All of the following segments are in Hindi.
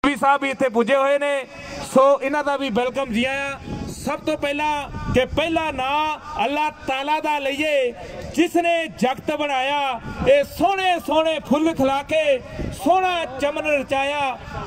भी साहब भी इत्थे पुजे हुए ने, सो इन्हां दा भी वेलकम जी आया। सब तो पहला कि पहला ना अल्लाह ताला दा लईए जिसने जगत बनाया, ये सोहने सोहने फुल खिला के सोहना चमन रचाया,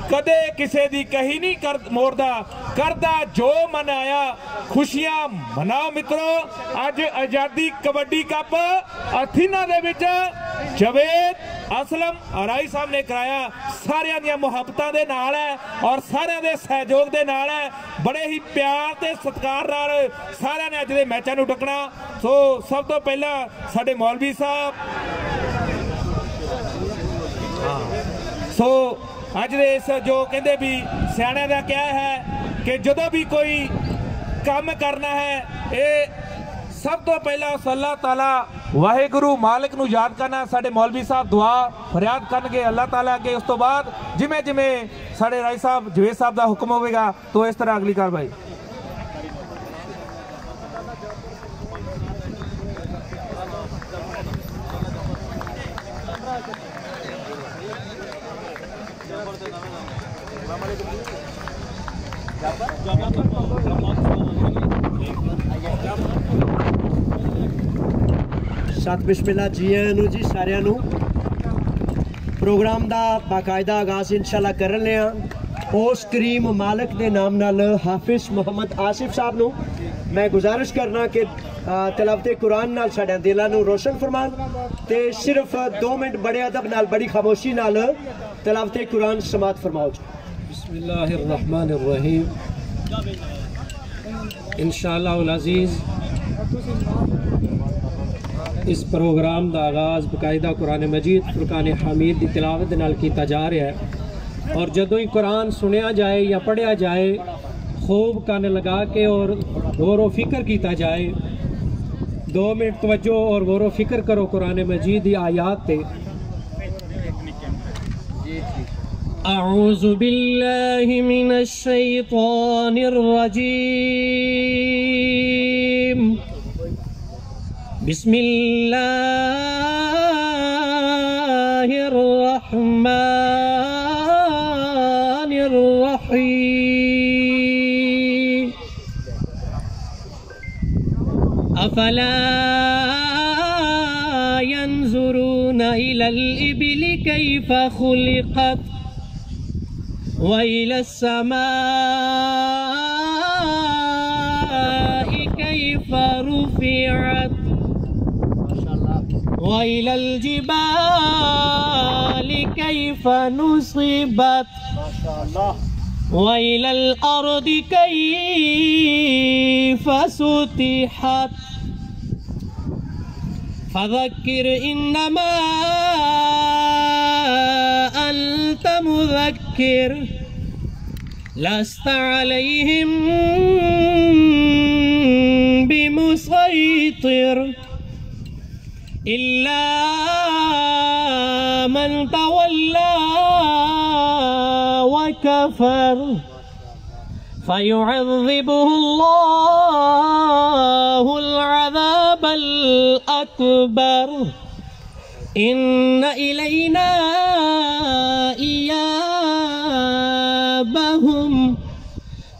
कदे किसे दी कही नहीं कर मोड़दा, करदा जो मन आया। खुशियां मनाओ मित्रों, अज आजादी कबड्डी कप अथीना दे विच जवेद असलम अराई साहब ने कराया। सारियां दियां मुहब्बतां दे नाल है और सारियां दे सहयोग दे नाल है, बड़े ही प्यार ते सत्कार नाल सारियां ने अज दे मैचां नूं ढकना। सो सब तो पहला साडे मौलवी साहब, सो अज दे इस जो कहंदे भी सियाणियां दा क्या है कि जदों भी कोई काम करना है, ये सब तो पहला उस अल्लाह ताला वाहेगुरु मालिक नूं याद करना। साडे मौलवी साहब दुआ फरियाद करनगे अल्लाह ताला अगे, उस तो बाद जिमें जिमें साडे राय साहब जवेद साहब का हुक्म होगा तो इस तरह अगली कार्रवाई। सत बिस्मिल्लाह जी आयां जी सारिਆਂ ਨੂੰ। प्रोग्राम का बाकायदा आगाज़ इंशाल्लाह कर रहे हैं। उस करीम मालिक के नाम नाल हाफिज मोहम्मद आसिफ साहब नूं मैं गुजारिश करना कि तलावते कुरान नाल साडे दिलां नूं रोशन फरमान ते सिर्फ 2 मिनट बड़े अदब नाल बड़ी खामोशी नाल तलावते कुरान समात फरमाओ। बिस्मिल्लाहिर्रहमानिर्रहीम। इंशाअल्लाह अज़ीज़ इस प्रोग्राम का आगाज़ बाकायदा कुरान मजीद फुरकान हमीद की तिलावत नाल किया जा रहा है, और जदों ही कुरान सुनिया जाए या पढ़िया जाए खूब कान लगा के और गौर व फिक्र किया जाए। 2 मिनट तवज्जो और गौर व फिक्र करो कुरान मजीद की आयात ते। अऊज़ु बिल्लाहि मिनश शैतानिर रजीम। बिस्मिल्लाहिर्रहमानिर्रहीम। अफला यंजुरूना इलल इबिली कैफा खुलिक़त व इलस समाई कैफा रुफ़िअत व इलल जिबाली कैफा नुसिबत व इलल अर्दि कैफा सुतिहत फज़क्किर इन्नमा अंत मुज़क्किर लस्त अलैहिम बिमुसैतिर इल्ला मन तवल्ला व कफर फयुअज़्ज़िबुहुल्लाहुल अज़ाबल अकबर इन्ना इलैना इयाबहुम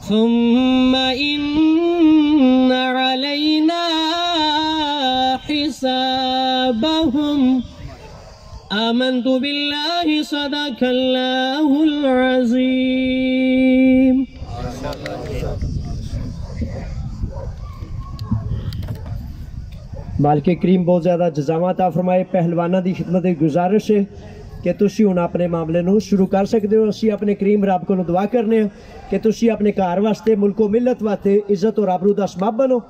सुम्मा इन्ना अलैना हिसाबहुम। आमन्तु बिल्लाहि सदक़ल्लाहुल अज़ीम। मालिक करीम बहुत ज़्यादा जज़ामत आ फरमाए। पहलवाना की खिदमत की गुजारिश है कि तुसी हुण अपने मामले नूं शुरू कर सकते हो। असीं अपने करीम रब को दुआ करने कि तुसी अपने घर वास्ते मुल्को मिलत वास्ते इज्जत और आबरू दा सबब बनो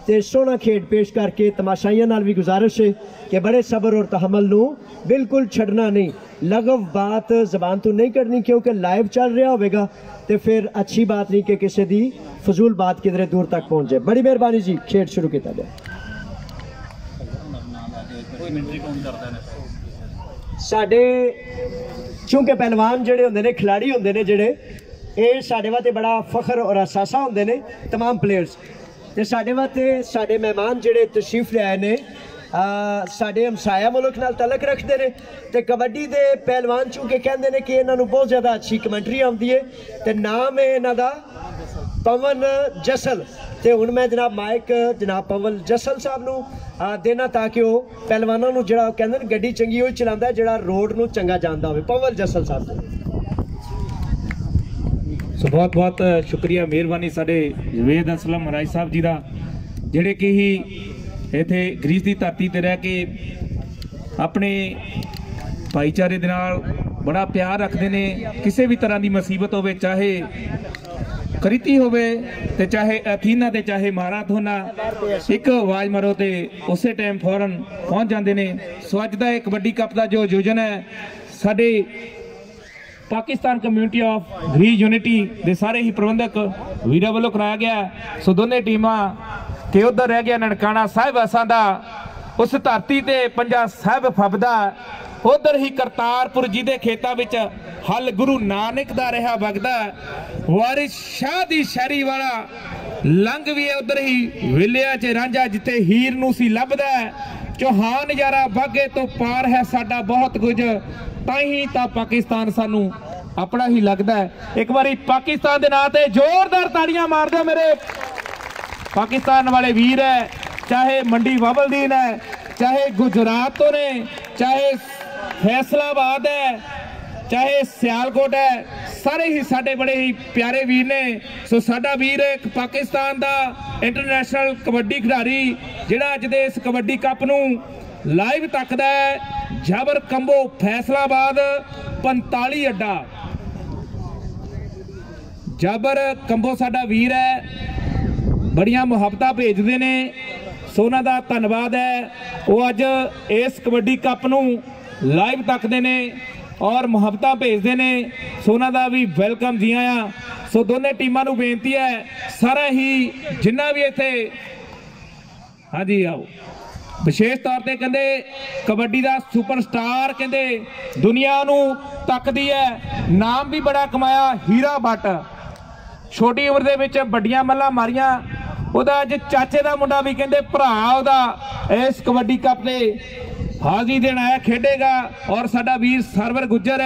ते सोहना खेड पेश करके तमाशाइयां नाल भी गुजारिश है कि बड़े सबर और तहम्मुल नूं बिल्कुल छड़ना नहीं। लगव बात जबान तो नहीं करनी क्योंकि लाइव चल रहा होगा तो फिर अच्छी बात नहीं कि किसी की फजूल बात किधरे दूर तक पहुँच जाए। बड़ी मेहरबानी जी, खेड शुरू किया जाए। साडे चूंकि पहलवान जिहड़े हुंदे ने खिलाड़ी हुंदे ने जिहड़े ये साडे वास्ते बड़ा फखर और अहसासा हुंदे ने तमाम प्लेयर्स ते साडे वास्ते साडे मेहमान जिहड़े तशरीफ ले आए ने साडे हमसाया मुल्क नाल तलक रखते हैं तो कबड्डी के पहलवान चूंकि कहते हैं कि इन्हों बहुत ज़्यादा अच्छी कमेंट्री आती है तो नाम है इन्हों का पवन जसल। तो हुण मैं जनाब माइक जनाब पवन जसल साहब नूं देना ताकि वो पहलवानों नूं जिहड़ा कहंदे ने गड्डी चंगी होई चलांदा है जिहड़ा रोड नूं चंगा जानदा होवे। पवन जसल साहब सो बहुत बहुत शुक्रिया मेहरबानी साडे जवेद असलम राय साहब जी का जिहड़े कि ही इत्थे ग्रीस की धरती ते रह के अपने भाईचारे दे नाल बड़ा प्यार रखते हैं। किसी भी तरह की मुसीबत होवे चाहे करीती होवे ते चाहे अथीना ते चाहे माराथोना एक आवाज़ मारो तो उस टाइम फौरन पहुँच जाते हैं। सो अज का कबड्डी कप का जो आयोजन है साडे Pakistan community of Greece unity के सारे ही प्रबंधक वीरा वालों कराया गया। सो दोनों टीमां ते उधर रह गया ननकाना साहिब असां दा उस धरती ते पंजा साहिब फबदा उधर ही करतारपुर जी दे खेतां विच हल गुरु नानक दा रहा वगदा वारिस शाह दी शहरी वाला लंघ भी है उधर ही विलिया च रांझा जिथे हीर नूं सी लभदा चौहान यारा बागे तो पार है साडा बहुत कुछ ताही ता पाकिस्तान सानू अपना ही लगता है। एक बारी पाकिस्तान के नाम से जोरदार ताड़ियां मार दो मेरे पाकिस्तान वाले वीर है, चाहे मंडी बाबलदीन है, चाहे गुजरात तो ने, चाहे फैसलाबाद है, चाहे सियालकोट है, सारे ही साडे बड़े ही प्यारे वीर ने। सो साडा वीर एक पाकिस्तान का इंटरनेशनल कबड्डी खिडारी जिहड़ा अज दे इस कबड्डी कप नूं लाइव तकदा है जाबर कंबो फैसलाबाद 45 अड्डा जाबर कंबो साडा वीर है, बड़ियां मुहब्बतां भेजदे ने। सो उन्हां दा धन्नवाद है वो अज इस कबड्डी कप नूं लाइव तकदे ने और मुहब्बतां भेजदे ने। सो उन्हां दा भी वेलकम जी आया। सो दोनों टीमां नूं बेनती है सारा ही जिन्ना भी इत्थे हाँ जी आओ विशेष तौर पर कहते कबड्डी का सुपरस्टार कहते दुनिया नूं तकदी है, नाम भी बड़ा कमाया हीरा भट्ट छोटी उम्र दे विच बड़ियां मल्लां मारियां। उहदा अज चाचे का मुंडा भी कहते भरा उहदा इस कबड्डी कप दे हाजी देन आया खेडेगा। और साडा वीर सरवर गुज्जर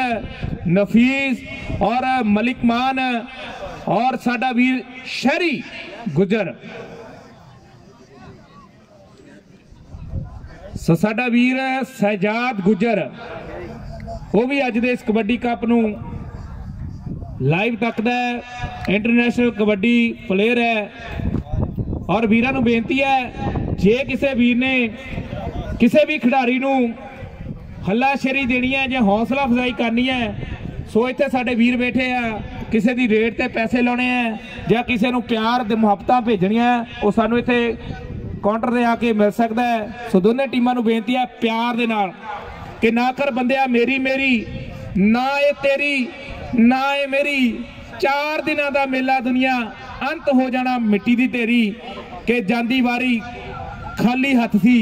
नफीस और मलिक मान और साडा वीर शहरी गुज्जर सो साडा वीर सहजाद गुज्जर वो भी अज दे इस कबड्डी कप नूं लाइव तकदा है। इंटरनेशनल कबड्डी प्लेयर है और वीरां नूं बेनती है जे किसी वीर ने किसी भी खिडारी नूं हल्लाशेरी देनी है या हौसला अफजाई करनी है सो इत्थे साडे वीर बैठे हैं। किसी दी रेट ते पैसे लाने हैं या किसी नूं प्यार ते मुहब्बतां भेजणियां वो सानूं इत्थे काउंटर दे आके मिल सकता है। सो दोनों टीमां नूं बेनती है प्यार दे नाल कि ना कर बंदिया मेरी मेरी ना ये तेरी ना ये मेरी 4 दिनां दा मेला दुनिया अंत हो जाना मिट्टी दी तेरी के जांदी वारी खाली हथ सी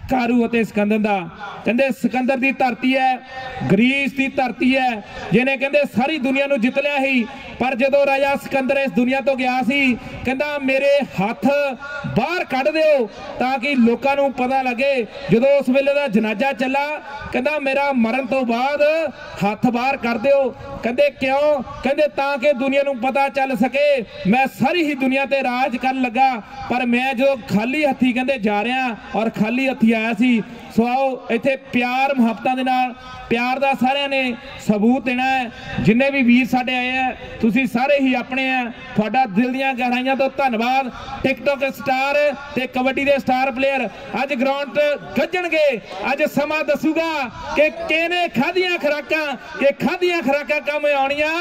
कारू अते सिकंदर दा। कहंदे सिकंदर दी धरती है ग्रीस दी धरती है जिन्हें कहंदे सारी दुनिया नूं जित लिया ही पर जदों राजा सिकंदर इस दुनिया तो गया सी कहंदा मेरे हथ बाहर कढ दिओ ताकि लोकां नूं पता लगे। जदों उस वेले दा जनाजा चला कहंदा मेरा मरण तो बाद हथ बाहर कर दिओ। कहंदे क्यों? कहंदे ताकि दुनिया नूं पता चल सके मैं सारी ही दुनिया ते राज कर लगा पर मैं जो खाली हथी कहंदे जा रहा और खाली हथी आया सी। सो आओ इत्थे प्यार मुहब्बतां दे नाल प्यार दा सारिआं ने सबूत देना है। जिन्ने भी वीर साडे आए हैं तुसीं सारे ही अपने हैं, तुहाडा दिल दीआं गहराइयां तो धन्नवाद। टिकटॉक स्टार ते कबड्डी दे स्टार प्लेयर अज ग्राउंड गज्जणगे। अज समा दसूगा कि किहने खाधियां खुराकां कि खाधियां खुराकां कम आउणियां।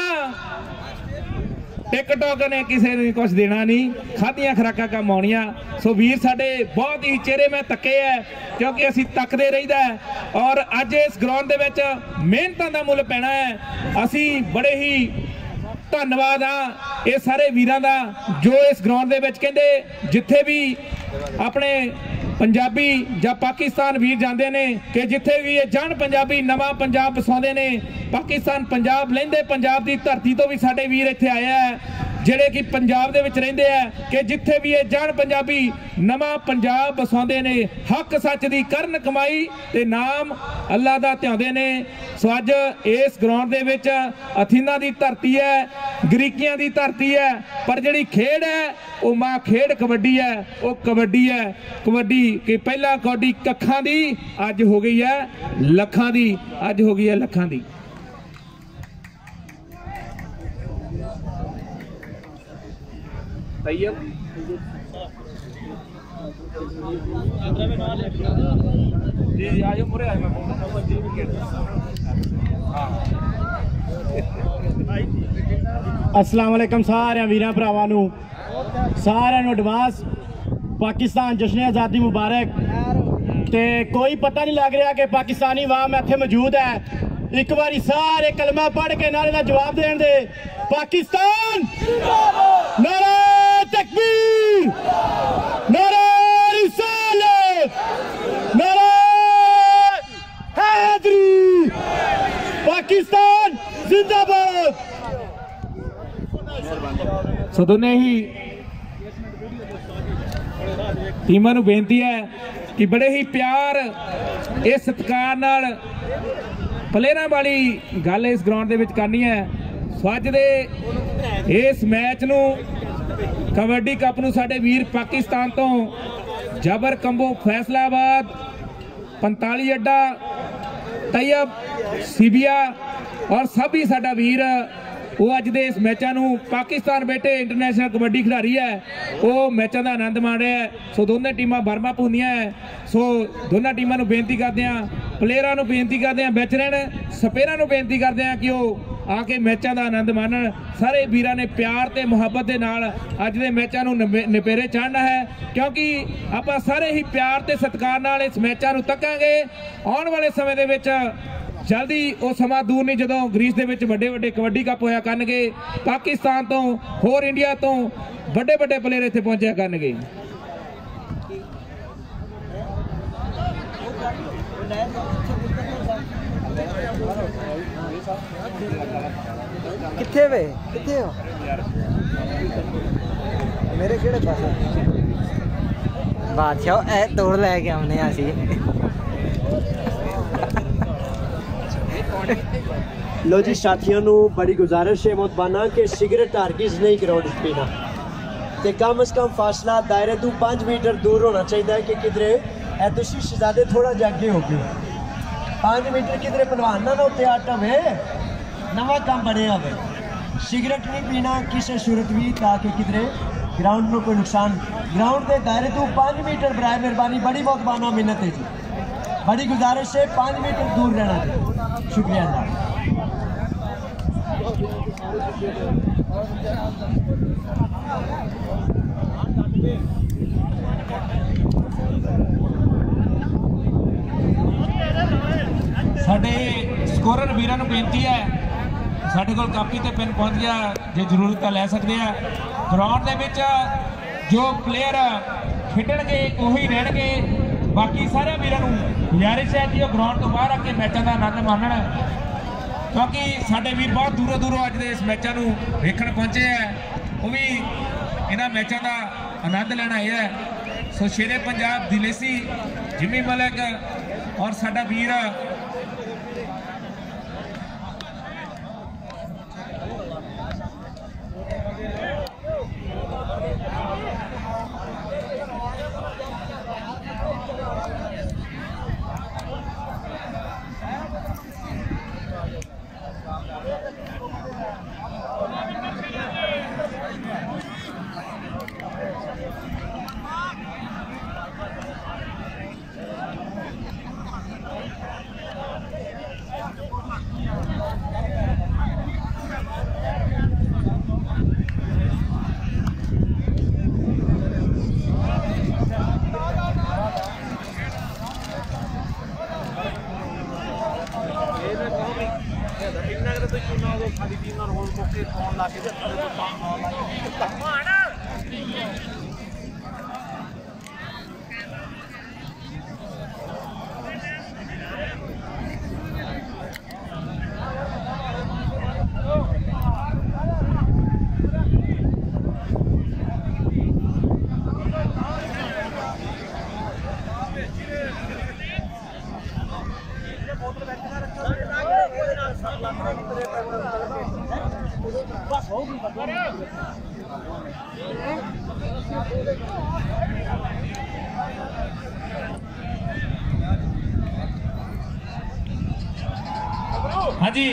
टिकटॉक ने किसी ने कुछ देना नहीं, खाधियां खुराकां कम आउणियां। सो वीर साडे बहुत ही चेहरे में तके है क्योंकि असीं तकदे रहीदा है और अज इस ग्राउंड दे विच मेहनतां दा मुल पैना है। असीं बड़े ही धन्नवाद हाँ ये सारे वीरां दा जो इस ग्राउंड दे विच कहंदे जिथे भी अपने पंजाबी या पाकिस्तान वीर जाते ने कि जिथे भी ये जन पंजाबी नवा पंजाब बसाते ने पाकिस्तान पंजाब लैंदे पंजाब की धरती तो भी साडे वीर इत्थे आए हैं ਜਿਹੜੇ ਕਿ ਪੰਜਾਬ ਦੇ ਵਿੱਚ ਰਹਿੰਦੇ ਆ ਕਿ ਜਿੱਥੇ ਵੀ ਇਹ ਜਾਣ ਪੰਜਾਬੀ ਨਵਾਂ ਪੰਜਾਬ ਬਸਾਉਂਦੇ ਨੇ, ਹੱਕ ਸੱਚ ਦੀ ਕਰਨ ਕਮਾਈ ਤੇ ਨਾਮ ਅੱਲਾ ਦਾ ਧਿਆਉਂਦੇ ਨੇ। ਸੋ ਅੱਜ ਇਸ ਗਰਾਊਂਡ ਦੇ ਵਿੱਚ ਅਥੀਨਾ ਦੀ ਧਰਤੀ ਹੈ, ਗਰੀਕੀਆਂ ਦੀ ਧਰਤੀ ਹੈ, ਪਰ ਜਿਹੜੀ ਖੇਡ ਹੈ ਉਹ ਮਾਂ ਖੇਡ ਕਬੱਡੀ ਹੈ, ਉਹ ਕਬੱਡੀ ਹੈ। ਕਬੱਡੀ ਕਿ ਪਹਿਲਾਂ ਕਬੱਡੀ ਕੱਖਾਂ ਦੀ ਅੱਜ ਹੋ ਗਈ ਹੈ ਲੱਖਾਂ ਦੀ, ਅੱਜ ਹੋ ਗਈ ਹੈ ਲੱਖਾਂ ਦੀ। अस्सलाम वालेकुम सारे वीरां भरावां नूं, सारिआं नूं एडवांस पाकिस्तान जश्न आज़ादी मुबारक। ते कोई पता नहीं लग रहा कि पाकिस्तानी वाम इत्थे मौजूद है। एक बारी सारे कलमा पढ़ के नारे का जवाब दें दे। पाकिस्तान नारा तकबीर, नारा रिसालत, नारा हैदरी, पाकिस्तान जिंदाबाद। सो दोने ही टीमां नूं बेनती है कि बड़े ही प्यार इस सत्कार नाल प्लेयरां वाली गल इस ग्राउंड दे विच करनी है। सो अज दे इस मैच नूं कबड्डी कप नूं साडे वीर पाकिस्तान तो जबर कंबो फैसलाबाद 45 अड्डा तैयब सीबिया और सभी साडा वीर वो अज दे इस मैचों नूं पाकिस्तान बैठे इंटरनेशनल कबड्डी खिडारी है वो मैचों का आनंद माण रहा है। सो दोनों टीमां वार्म अप होंदियां है। सो दोनों टीमां नूं बेनती करते हैं, प्लेयरां नूं बेनती करते हैं, बैच रहण स्पेयरां नूं बेनती करते हैं कि वो आके मैचों का आनंद माणन। सारे वीरां ने प्यार ते मुहब्बत दे नाल अज दे मैचों नूं निपेरे चाढ़ना है, क्योंकि आपां सारे ही प्यार ते सत्कार नाल इस मैचों नूं तकांगे। आउण वाले समय दे विच जल्दी वो समा दूर नहीं जदों ग्रीस दे विच वड्डे वड्डे कबड्डी कप होया करनगे, पाकिस्तान तो होर इंडिया तो वड्डे वड्डे प्लेयर इत्थे पहुंचया करनगे। किथे वे किथे हो मेरे केड़े पासे बादशाह ए तोड़ लेके आने असी। लो जी साथियों नूं बड़ी गुजारिश है मोहतबाना कि सिगरेट हरगिज़ नहीं ग्राउंड पीना ते कम से कम फासला दायरे तो 5 मीटर दूर होना चाहिए कि किधरे है तुसी शहजादे थोड़ा जगे हो गए 5 मीटर किधरे पहलवान ना उत्ते आटा वे नवा काम बने आवे। सिगरेट नहीं पीना किसी सूरत भी ताकि किधरे ग्राउंड में कोई नुकसान। ग्राउंड के दायरे तो 5 मीटर बराए मेहरबानी बड़ी मोहतबाना मिन्नत है जी, बड़ी गुजारिश है 5 मीटर दूर रहना चाहिए। शुक्रिया साडे स्कोरर वीरां नूं बेनती है, साडे कोल कापी ते पेन पहुंच गया, जे जरूरत है लै सकते हैं। ग्राउंड दे विच जो प्लेयर खेडणगे उही रहणगे, बाकी सारे वीरां नूं गुजारिश है कि ग्राउंड तो बाहर आके मैचों का आनंद माणन, क्योंकि साडे वीर बहुत दूरों दूरों अज दे इस मैचों नूं वेखण पहुंचे है, वो भी इन्हां मैचों का आनंद लैण आए है। सो शेरे पंजाब दिलेसी जिमी मलिक और साडा वीर हाँ जी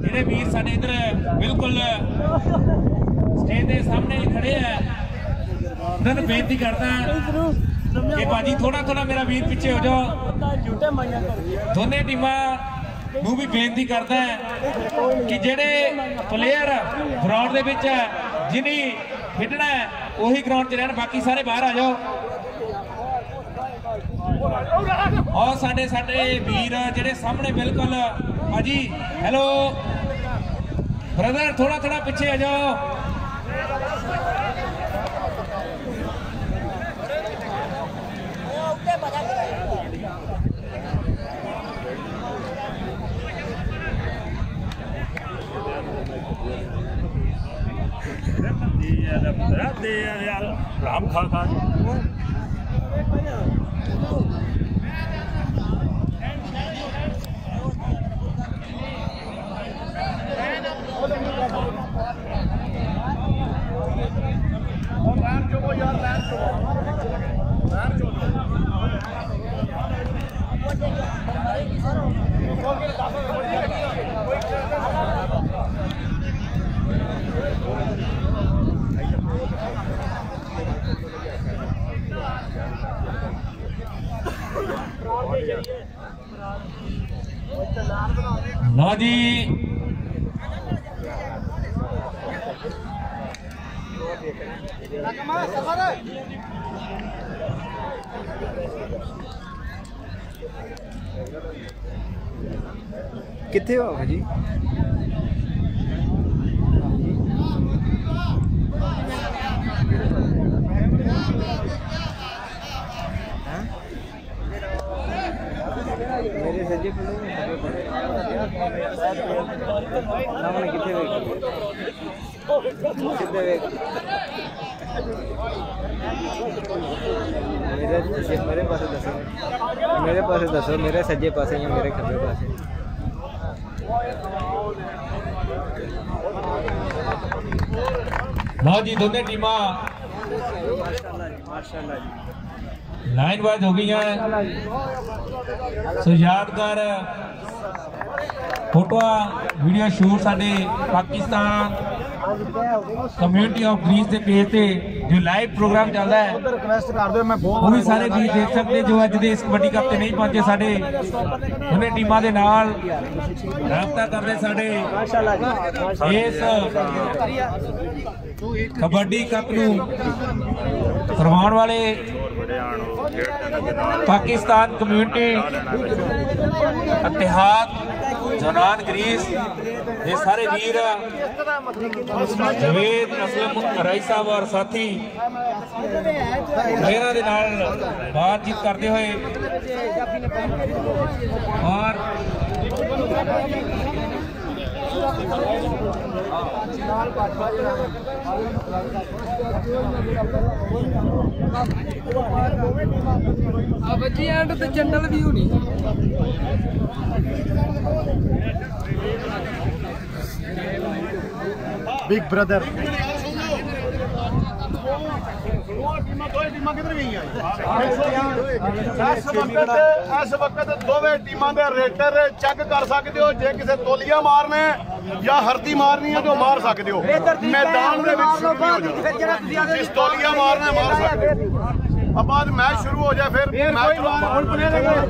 ਜਿਹੜੇ ਵੀਰ ਸਾਡੇ ਇਧਰ ਬਿਲਕੁਲ ਸਟੇਜ ਦੇ ਸਾਹਮਣੇ ਖੜੇ ਆ ਉਹਨਾਂ ਨੂੰ ਬੇਨਤੀ ਕਰਦਾ ਕਿ ਭਾਜੀ ਥੋੜਾ ਥੋੜਾ ਮੇਰਾ ਵੀਰ ਪਿੱਛੇ ਹੋ ਜਾਓ। ਦੋਨੇ ਟੀਮਾਂ ਨੂੰ ਵੀ ਬੇਨਤੀ ਕਰਦਾ ਕਿ ਜਿਹੜੇ ਪਲੇਅਰ ਗਰਾਊਂਡ ਦੇ ਵਿੱਚ ਜਿਨੀ ਖੇਡਣਾ ਉਹੀ ਗਰਾਊਂਡ 'ਚ ਰਹਿਣ, ਬਾਕੀ ਸਾਰੇ ਬਾਹਰ ਆ ਜਾਓ। और साडे वीर जेडे सामने बिल्कुल भाजी हेलो ब्रदर थोड़ा थोड़ा पीछे आ जाओ। राम खा खा लो जी कितने हो भाजी? मेरे सजे मेरे पास दसो, मेरे सज्जे पासे या मेरे खब्बे पासे। लो जी दोनों टीमा लाइन वाइज हो गई हैं। सो यादगार फोटो वीडियो शूट साडे पाकिस्तान कम्युनिटी ऑफ ग्रीस के पेज पे जो लाइव प्रोग्राम चल रहा है वो भी सारे भी देख सकते जो अज दे इस कबड्डी कप ते नहीं पहुंचे साडे उन्हें टीमां दे नाल राबता कर रहे साडे इस कबड्डी कप नूं करवाउण वाले पाकिस्तान कम्युनिटी इतिहाद जनान ग्रीस ये सारे वीर जवेद असलम राई साहब और साथी मेरा दे नाल बातचीत करते हुए और बच्ची एंड ते जनरल भी होनी बिग ब्रदर इस वक्त दोवे टीमां दे रेटर चेक कर सकते हो जे किसे तोलिया मारने या हरती मारनी है जो मार सकते हो मैदान दे विच शुरू हो जाओ जिस तोलिया मारना मार सकते हो अब बाद मैच शुरू हो जाए फिर मैच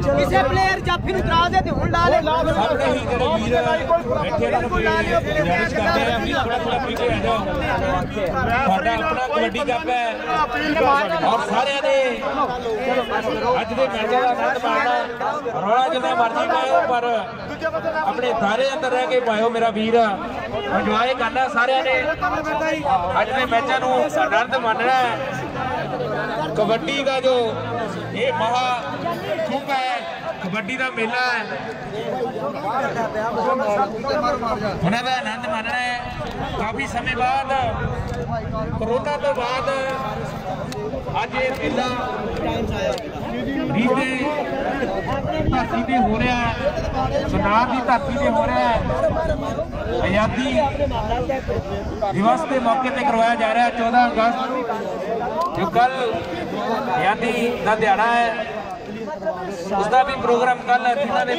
किसी प्लेयर जाफी नु उतरा दे ते हुन ला ले सामने ही तेरे वीर बैठे रहने गुजारिश करते हैं प्लीज थोड़ा थोड़ा पीछे आ जाओ। साडा अपना कबड्डी कप है और सारे ने अज दे मैच दा आनंद माणना रोला जिन्ना मर्जी पाओ पर अपने दायरे अंदर रह के पाओ मेरा वीर एंजॉय करना सारे ने अज दे मैचां नूं आनंद माणना कबड्डी का जो ये महा कुंभ है, कबड्डी का मेला है, उन्होंने आनंद मानना है। काफ़ी समय बाद कोरोना तो बाद अज ये मेला धरती से हो रहा है, सुनार की धरती से हो रहा है। आज़ादी दिवस के मौके पर करवाया जा रहा है 14 अगस्त, जो कल आज़ादी का दिहाड़ा है, उसका भी प्रोग्राम कल जिन्हों ने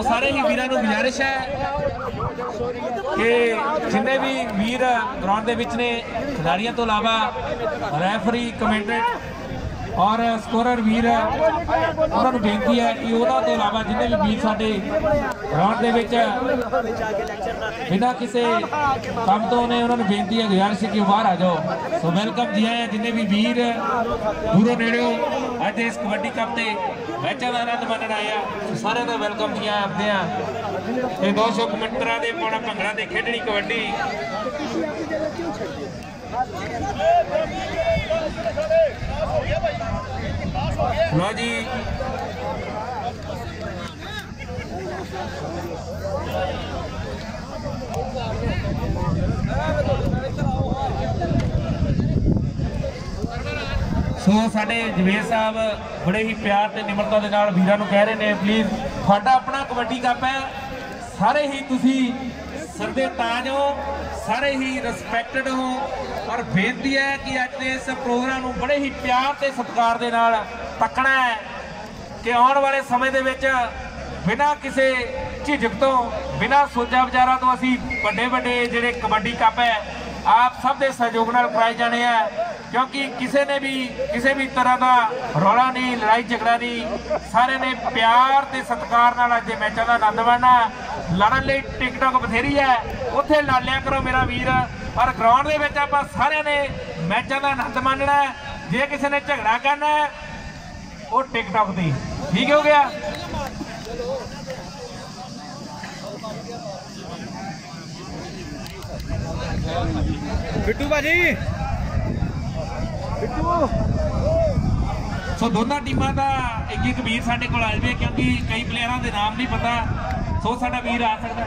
सारे ही वीरों को गुजारिश है कि जिन्हें भी वीर ग्राउंड के ने खिलाड़ियों तो इलावा रैफरी कमेंटेट और स्कोरर वीर उन्होंने बेनती है कि उन्होंने तो इलावा जिन्हें भी वीर साडे ग्राउंड के बिना किसी काम तो ने उन्होंने बेनती है गुजारिश कि बाहर आ जाओ। सो वेलकम जी आए जिन्हें भी वीर दूरों नेड़ों अज इस कबड्डी कप से मैचों का आनंद मानने आया, सारे का वेलकम जी आते हैं। 200 मिनटां के पाना भंगड़ा से खेडनी कबड्डी लो जी। सो साडे जवेद साहब बड़े ही प्यार ते निमरता दे नाल वीरां नूं कह रहे ने प्लीज़ साडा अपना कबड्डी कप है, सारे ही तुसी सर दे ताज हो, सारे ही रिस्पैक्टेड हो और बेनती है कि अज दे इस प्रोग्राम नूं बड़े ही प्यार ते सत्कार दे नाल तकना है कि आने वाले समय दे विच बिना किसी झिझक तो बिना सोचा विचारा तो असी बड़े बड़े जिहड़े कबड्डी कप है आप सब के सहयोग नाल कराए जाने हैं, क्योंकि किसी ने भी किसी भी तरह का रौला नहीं, लड़ाई झगड़ा नहीं, सारे ने प्यार ते सत्कार नाल अज दे मैचों का आनंद माणना। लड़न लई टिकटॉक बथेरी है, उत्थे लड़ लिया करो मेरा वीर, और ग्राउंड दे विच आपां सारे ने मैचों का आनंद माणना। जे किसी ने झगड़ा करना है वो टिकटॉक दी, ठीक हो गया। बिट्टू भाजी सो दोनों टीमों का एक वीर साडे कोल आ जाए, क्योंकि कई प्लेयरों के नाम नहीं पता, सो साडा वीर आ सकता।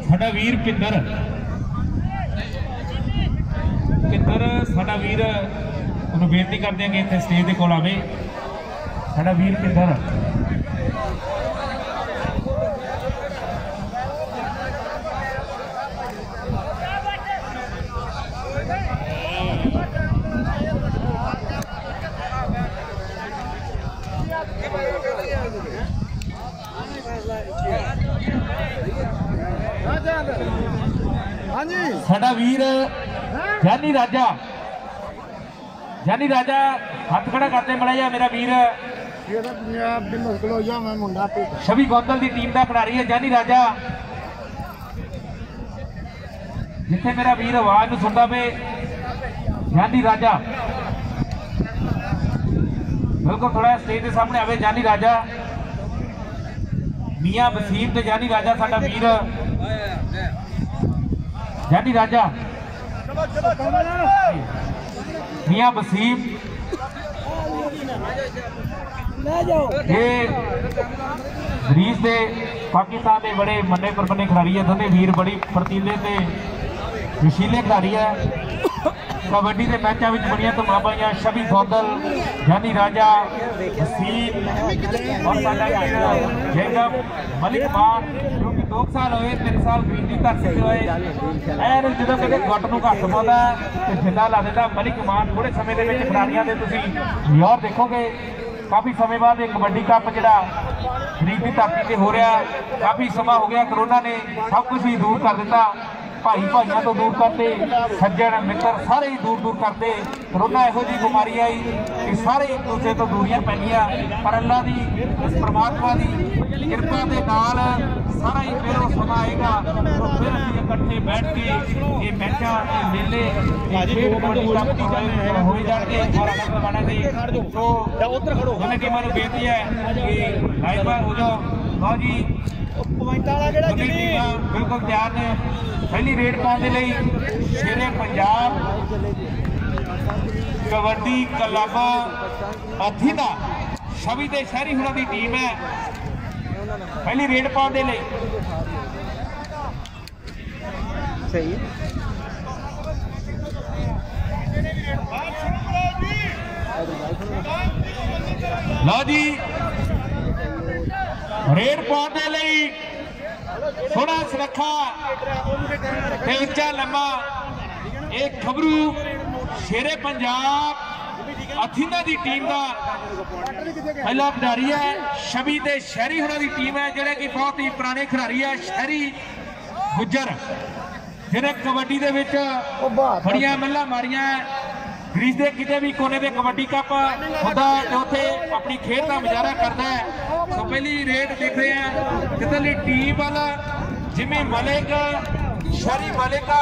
साडा वीर पिंदर साडा वीर उन्होंने बेनती कर देंगे इतने स्टेज के कोल आवे। साडा वीर पिंदर साडा वीर जानी राजा हाथ खड़ा करते मड़ाया मेरा वीर छवि गौतल की टीम का खिलाड़ी है जानी राजा। जिथे मेरा वीर आवाज सुनता पे जानी राजा बिल्कुल थोड़ा स्टेज के सामने आवे। जानी राजा मियां वसीम ते जानी राजा साडा वीर जानी राजा मियां वसीम ये ग्रीस दे पाकिस्तान के बड़े मन्ने परमन्ने खिलाड़ी है। दोनों वीर बड़ी फुर्तीले ते जोशीले खिलाड़ी है। कबड्डी के मैचों में बड़िया धमाबाइयां शबी फौदल यानी राजा वसीम और जैकब मलिक मान जो कि 2 साल हुए 3 साल ग्रीन की धरती से हुए ऐन जो कहते गुट को घट पाता तो जिला ला देता मलिक मान थोड़े समय के खिडारियों के और देखोगे काफ़ी समय बाद एक कबड्डी कप जो गरीब की धरती से हो रहा काफ़ी समा हो गया करोना ने सब कुछ ही दूर कर दिता भाई भाइयों तो दूर करते सज्जन मित्र सारे ही दूर दूर करते करोना यहो जी बीमारी आई कि सारे एक दूसरे तो दूरियां पैनियां पर अल्लाह की परमात्मा की कृपा के नाल सारा ही फिर समा आएगा तो फिर असीं इकट्ठे बैठ के ये मैचा ये मेले हो जाएंगे और आनंद माणांगे तो दोनों टीमों को बेनती है कि लाइव हो जाओ लो जी बिल्कुल तैयार ने पहली रेड पाने लिए शेरे पंजाब कबड्डी क्लब अथीना छवि ते शहरी हुणां दी टीम है पहली रेड पाने लिए सही है लो जी रेड पाने लिए थोड़ा सुरक्षा उच्चा लम्बा एक खबरू शेरे पंजाब अथीना की टीम का पहला खिडारी है छवि ते शहरी हुणां दी टीम है जिहड़े कि बहुत ही पुराने खिडारी है शहरी गुज्जर जिन्हें कबड्डी दे विच बड़ियां मल्लां मारियां ग्रीस के किसी भी कोने में कबड्डी कप होता है उत्थे अपनी खेल का मुजाहरा करता है तो पहली रेड देख रहे हैं कितनी टीम वाला जिम्मे मलिक शरी मलिका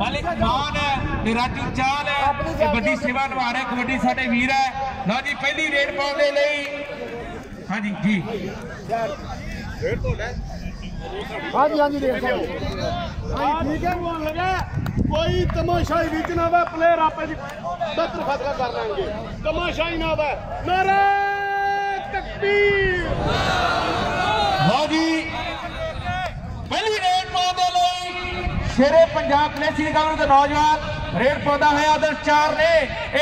मलिक मान है निराजी चाल है ये बड़ी सेवा निभा रहे कबड्डी साडे वीर है लो जी पहली रेड पाने लिए हाँ जी जी हाँ जी हाँ जी ठीक है कोई तमाशाई बीच ना वे प्लेयर आपे दफ्तर खतरा कर लेंगे तमाशाई ना वे नारे तकबीर लो जी पहली रेड पाने लिए शेरे पंजाब नेशनल कांग्रेस के नौजवान रेड पौधा है आदर्श 4 ने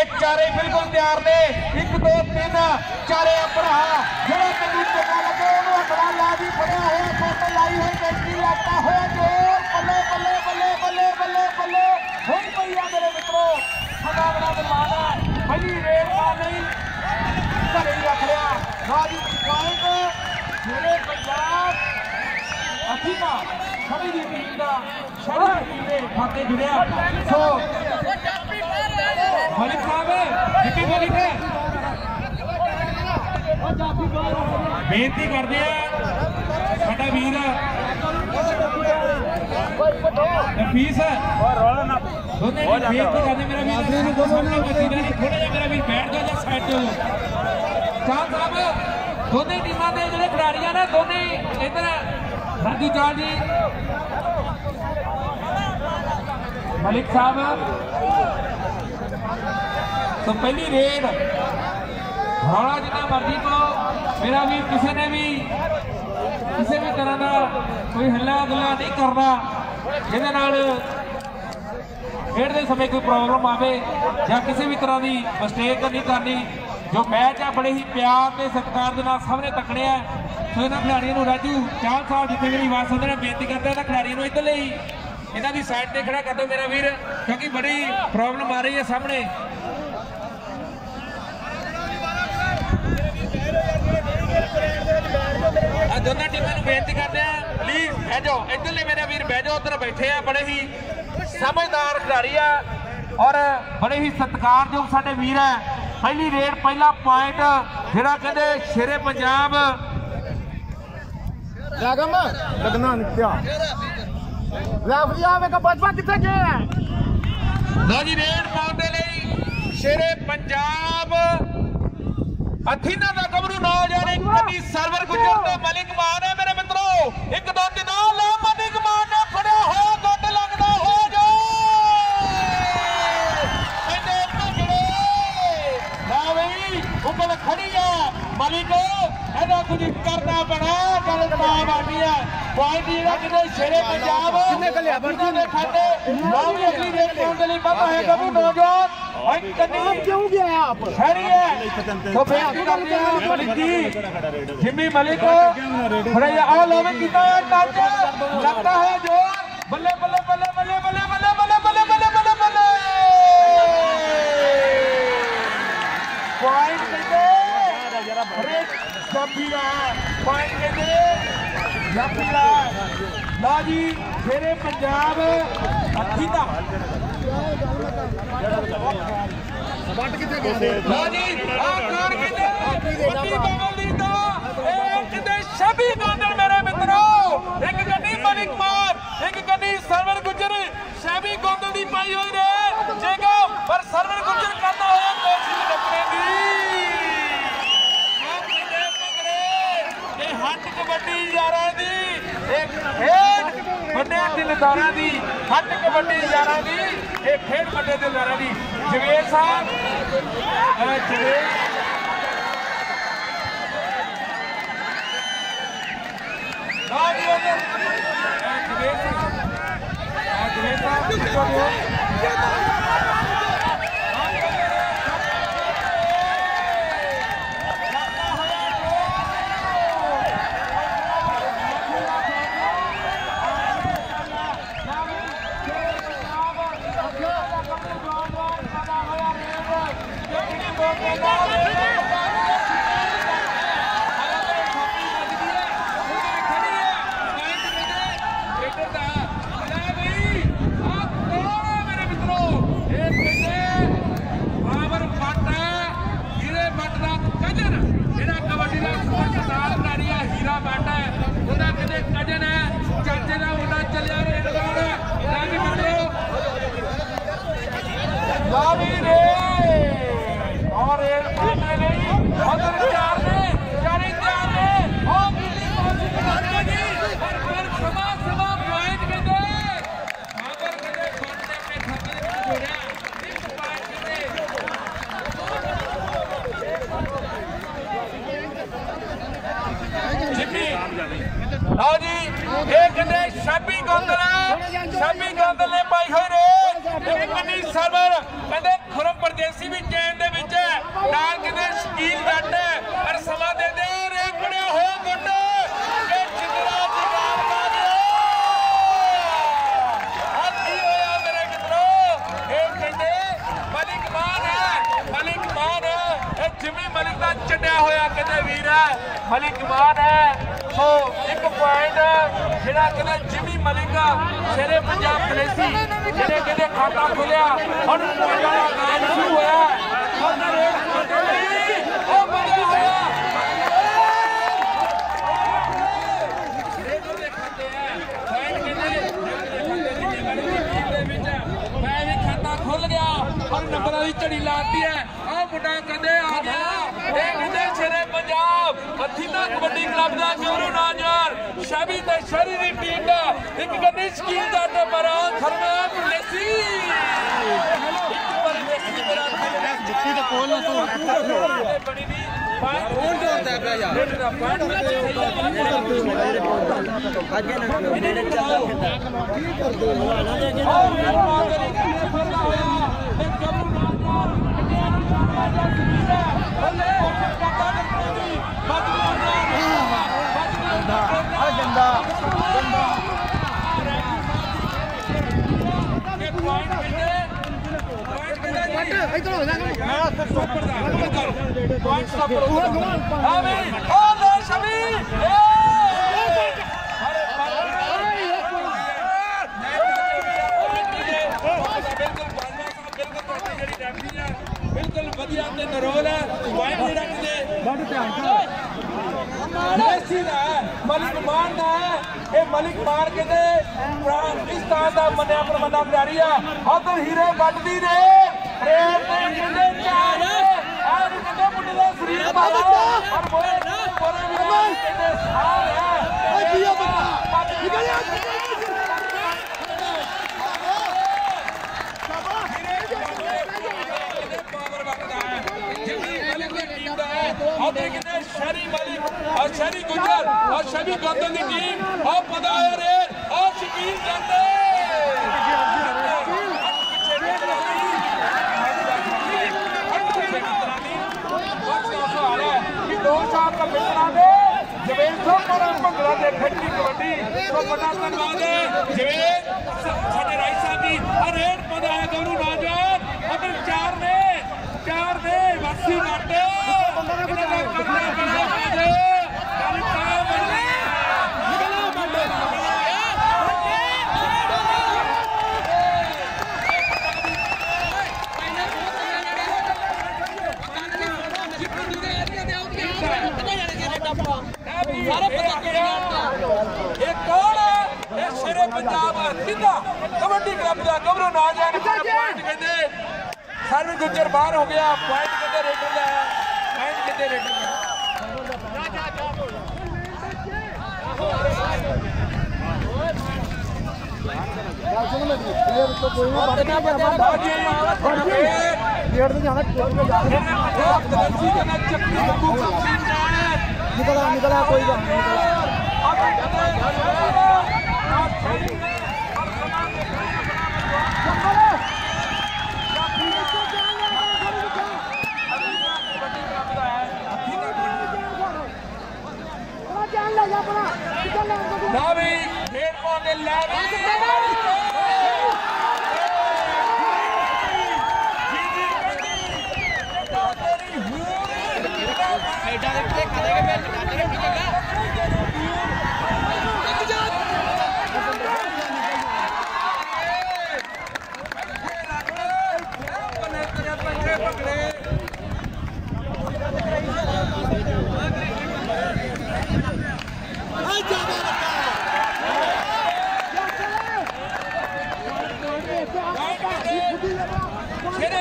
एक चारे बिल्कुल तैयार ने 1 2 3 चारे अपना जरा कदू चका लगे उन्होंने बड़ा लादी पड़ा है फोटो लाई हुई बेटी लगता है जोर बल्ले बल्ले बल्ले बल्ले बल्ले बल्ले हुन भैया मेरे मित्रों सदा बड़ा दरबार है पहली रेड पा नहीं घरे ही रख लिया राजी पॉइंट शेरे पंजाब अथीना छवि की टीम का शहरी टीम के खाते जुड़िया सो मलिक साहब जिम्मी मलिक बेनती करते हैं साडा वीर नफीस दोने बेनती करते मेरा वीर थोड़ा जा मेरा वीर बैठ जाओ या साइड जाओ चाल साहब दोने टीमां दे जिहड़े खिडारी ने दोने इधर राजू चाल जी मलिक साहब तो पहली रेड हौला जितना मर्जी को मेरा भी किसी ने भी किसी भी तरह का कोई हल्ला गुल्ला नहीं करना जिहदे खेडते समय कोई प्रॉब्लम आवे या किसी भी तरह की मिस्टेक नहीं करनी जो मैच है बड़े ही प्यार के सत्कार के नाल सबने तकने है तो इन्होंने खिडारियों राजू चाल साहब जितने मेरी आवाज़ सुनते हैं बेनती करते हैं खिडारियों इधर ही इन्हों की साइड पर खड़ा कर दो मेरा वीर क्योंकि बड़ी प्रॉब्लम आ रही है सामने दोनों टीमों को बेनती करते हैं प्लीज बह जाओ इधरले मेरे वीर बह जाओ उधर बैठे हैं बड़े ही समझदार खिडारी है और बड़े ही सत्कारयोग साडे वीर है पहली रेड पहला पॉइंट जिहड़ा कहंदे शेरे पंजाब लगना नित्या बचपा कितने गए हैं लो जी रेड पाने लिए शेरे पंजाब अथीना का गबरू नौजवान कभी सर्वर गुजर तो मलिक मान है मेरे मित्रों 1 2 3 मलिक मान ने फड़िया हो गुट लगदा हो जो ना भाई ਉਂਗਲ ਖੜੀ ਹੈ ਮਲਿਕ ਇਹਦਾ ਕੁਝ ਕਰਨਾ ਪੈਣਾ ਗੱਲ ਤਮਾਮ ਆਣੀ ਹੈ ਪੁਆਇੰਟ ਜਿਹੜਾ ਕਿਤੇ ਸ਼ੇਰੇ ਪੰਜਾਬ ਕਿੰਨੇ ਕੱਲਿਆ ਦੇ ਖਾਤੇ ਲਓ ਵੀ ਅਗਲੀ ਰੇਡ ਪਾਉਣ ਦੇ ਲਈ ਬੰਦਾ ਹੈ ਗੱਭਰੂ ਨੌਜਵਾਨ आप क्यों गया आप खड़ी है तो बेनती करते हैं मलिक जी जिम्मी मलिक थोड़ा ये ऑल ओवर कितना है टच लगता है जो बल्ले बल्ले बल्ले बल्ले बल्ले बल्ले बल्ले बल्ले बल्ले बल्ले बल्ले पॉइंट कहते अरे सब भी रहा है पॉइंट कहते जब भी रहा है ला जी शेरे पंजाब अखीदा बट किथे गए लो जी आ कार किथे बड़ी बंगल दी तो एक किथे शबी गोंदल मेरे मित्रों एक गड्डी मलिक मार एक गड्डी सरवर गुजर शबी गोंदल दी पाई हुई रे जेगा पर सरवर गुजर करना होया कोशिश टकरे दी आप किथे पकड़े ये हट कबड्डी यारा दी एक खेड ਵੱਡੇ ਦਿਲਦਾਰਾਂ ਦੀ ਹੱਟ ਕਬੱਡੀ ਯਾਰਾਂ ਦੀ ਇਹ ਖੇਡ ਵੱਡੇ ਦਿਲਦਾਰਾਂ ਦੀ ਜਵੇਰ ਸਾਹਿਬ ਜਵੇਰ हाँ जी ये कहते शबी गोंदल ने पाई हुई रे कन्नी सरवर कहते खुरम परदेसी भी चैन दे विच है नाल कहते शकील जट है पर समा दे दे रे खड़िया हो गुट के चिंदरा जगाम ला दे हाथी होया मेरे मित्रों ये कहते मलिक मान है ये जिम्मी मलिक दा चढ़िया होया कहते वीर है मलिक मान है सो एक पॉइंट ਜਿਹੜਾ ਕਹਿੰਦਾ ਜਿਮੀ ਮਲਿਕ ਸ਼ੇਰੇ ਪੰਜਾਬ ਕਲੇਸੀ ਜਿਹੜੇ ਕਹਿੰਦੇ ਖਾਤਾ ਖੁੱਲਿਆ ਹੁਣ ਪੁਆਇੰਟਾਂ ਦਾ ਗਾਇਨ ਸ਼ੁਰੂ ਹੋਇਆ ਹੁਣ ਰੇਡ ਖਾਤੇ ਲਈ ਉਹ ਬਣਿਆ ਹੋਇਆ ਰੇਡ ਦੇ ਖਾਤੇ ਹੈ ਪੁਆਇੰਟ ਕਹਿੰਦੇ ਮੈਂ ਵੀ ਖਾਤਾ ਖੁੱਲ ਗਿਆ ਔਰ ਨੰਬਰਾਂ ਦੀ ਝੜੀ ਲਾਤੀ ਹੈ ਆਹ ਮੁੰਡਾ ਕਹਿੰਦੇ ਆ ਗਿਆ ਇਹ ਕਹਿੰਦੇ ਸ਼ੇਰੇ ਪੰਜਾਬ ਅਥੀਨਾ ਕਬੱਡੀ ਕਲੱਬ ਦਾ ਗੱਭਰੂ ਨੌਜਵਾਨ ਸ਼ਾਬੀ ਤੇ ਸ਼ਰੀ ਦੀ ਟੀਮ ਦਾ ਇੱਕ ਗੰਦੀ ਸਕੀਲ ਦਾ ਤੇ ਮਰਾਨ ਖਰਮਾ ਪੁਲੇਸੀ ਇੱਕ ਪਰਦੇਸੀ ਮੇਰਾ ਜੁੱਤੀ ਦਾ ਕੋਲ ਨਾ ਤੋਂ ਬਣੀ ਦੀ ਕੌਣ ਦੋਦਾ ਪਿਆ ਯਾਰ ਦਾ ਪਾਟ ਅੱਗੇ ਨਾ ਇਹਨੇ ਚੱਲਦਾ ਕੀ ਕਰਦੇ ਹੋ ਨਾ ਦੇ ਅੱਗੇ ਔਰ ਮੇਰਾ ਮਾਦਰੀ ਕਿੰਨੇ ਫਰਦਾ ਹੋਇਆ ਇੱਕ ਗੱਭਰੂ ਨੌਜਵਾਨ ਇੰਡੀਆ ਨੂੰ ਸ਼ਾਬਾਸ਼ ਦਾ ਸਕੀਲ ਹੈ ਬੱਲੇ ਕੋਸ਼ਿਸ਼ ਕਰਦਾ ਨਹੀਂ गंदा बिल्कुल वधिया ते नरोल है पॉइंट जेड़ा किते मलिक मान दा है ये मलिक मान के पाकिस्तान दा मन्निया परमंदा खिडारी है उधर हीरे बटदी ने रेत ते किंदे चार और किंदे मुंडे दा शरीर पाला और मोरे भी किंदे साल है ओ जियो बता निकल उधर कितने शहरी मलिक और शहरी गुजर और शबी गौतम की टीम और पदायर और शकील जाते दो साल का पिछड़ा दे जवेद भंगड़ा दे खट्टी कबड्डी तो बड़ा धन्यवाद है जवेद साडे राई साहब जी और रेड पौधा है दोनों नौजवान अगर चार ने वापसी काटे शेरे पंजाब सीधा कबड्डी क्लब का गबरू नौजवान पॉइंट कहते सर्विस गुजर बाहर हो गया पॉइंट कहते रेडर का पॉइंट कहते रेडर का निकला कोई बात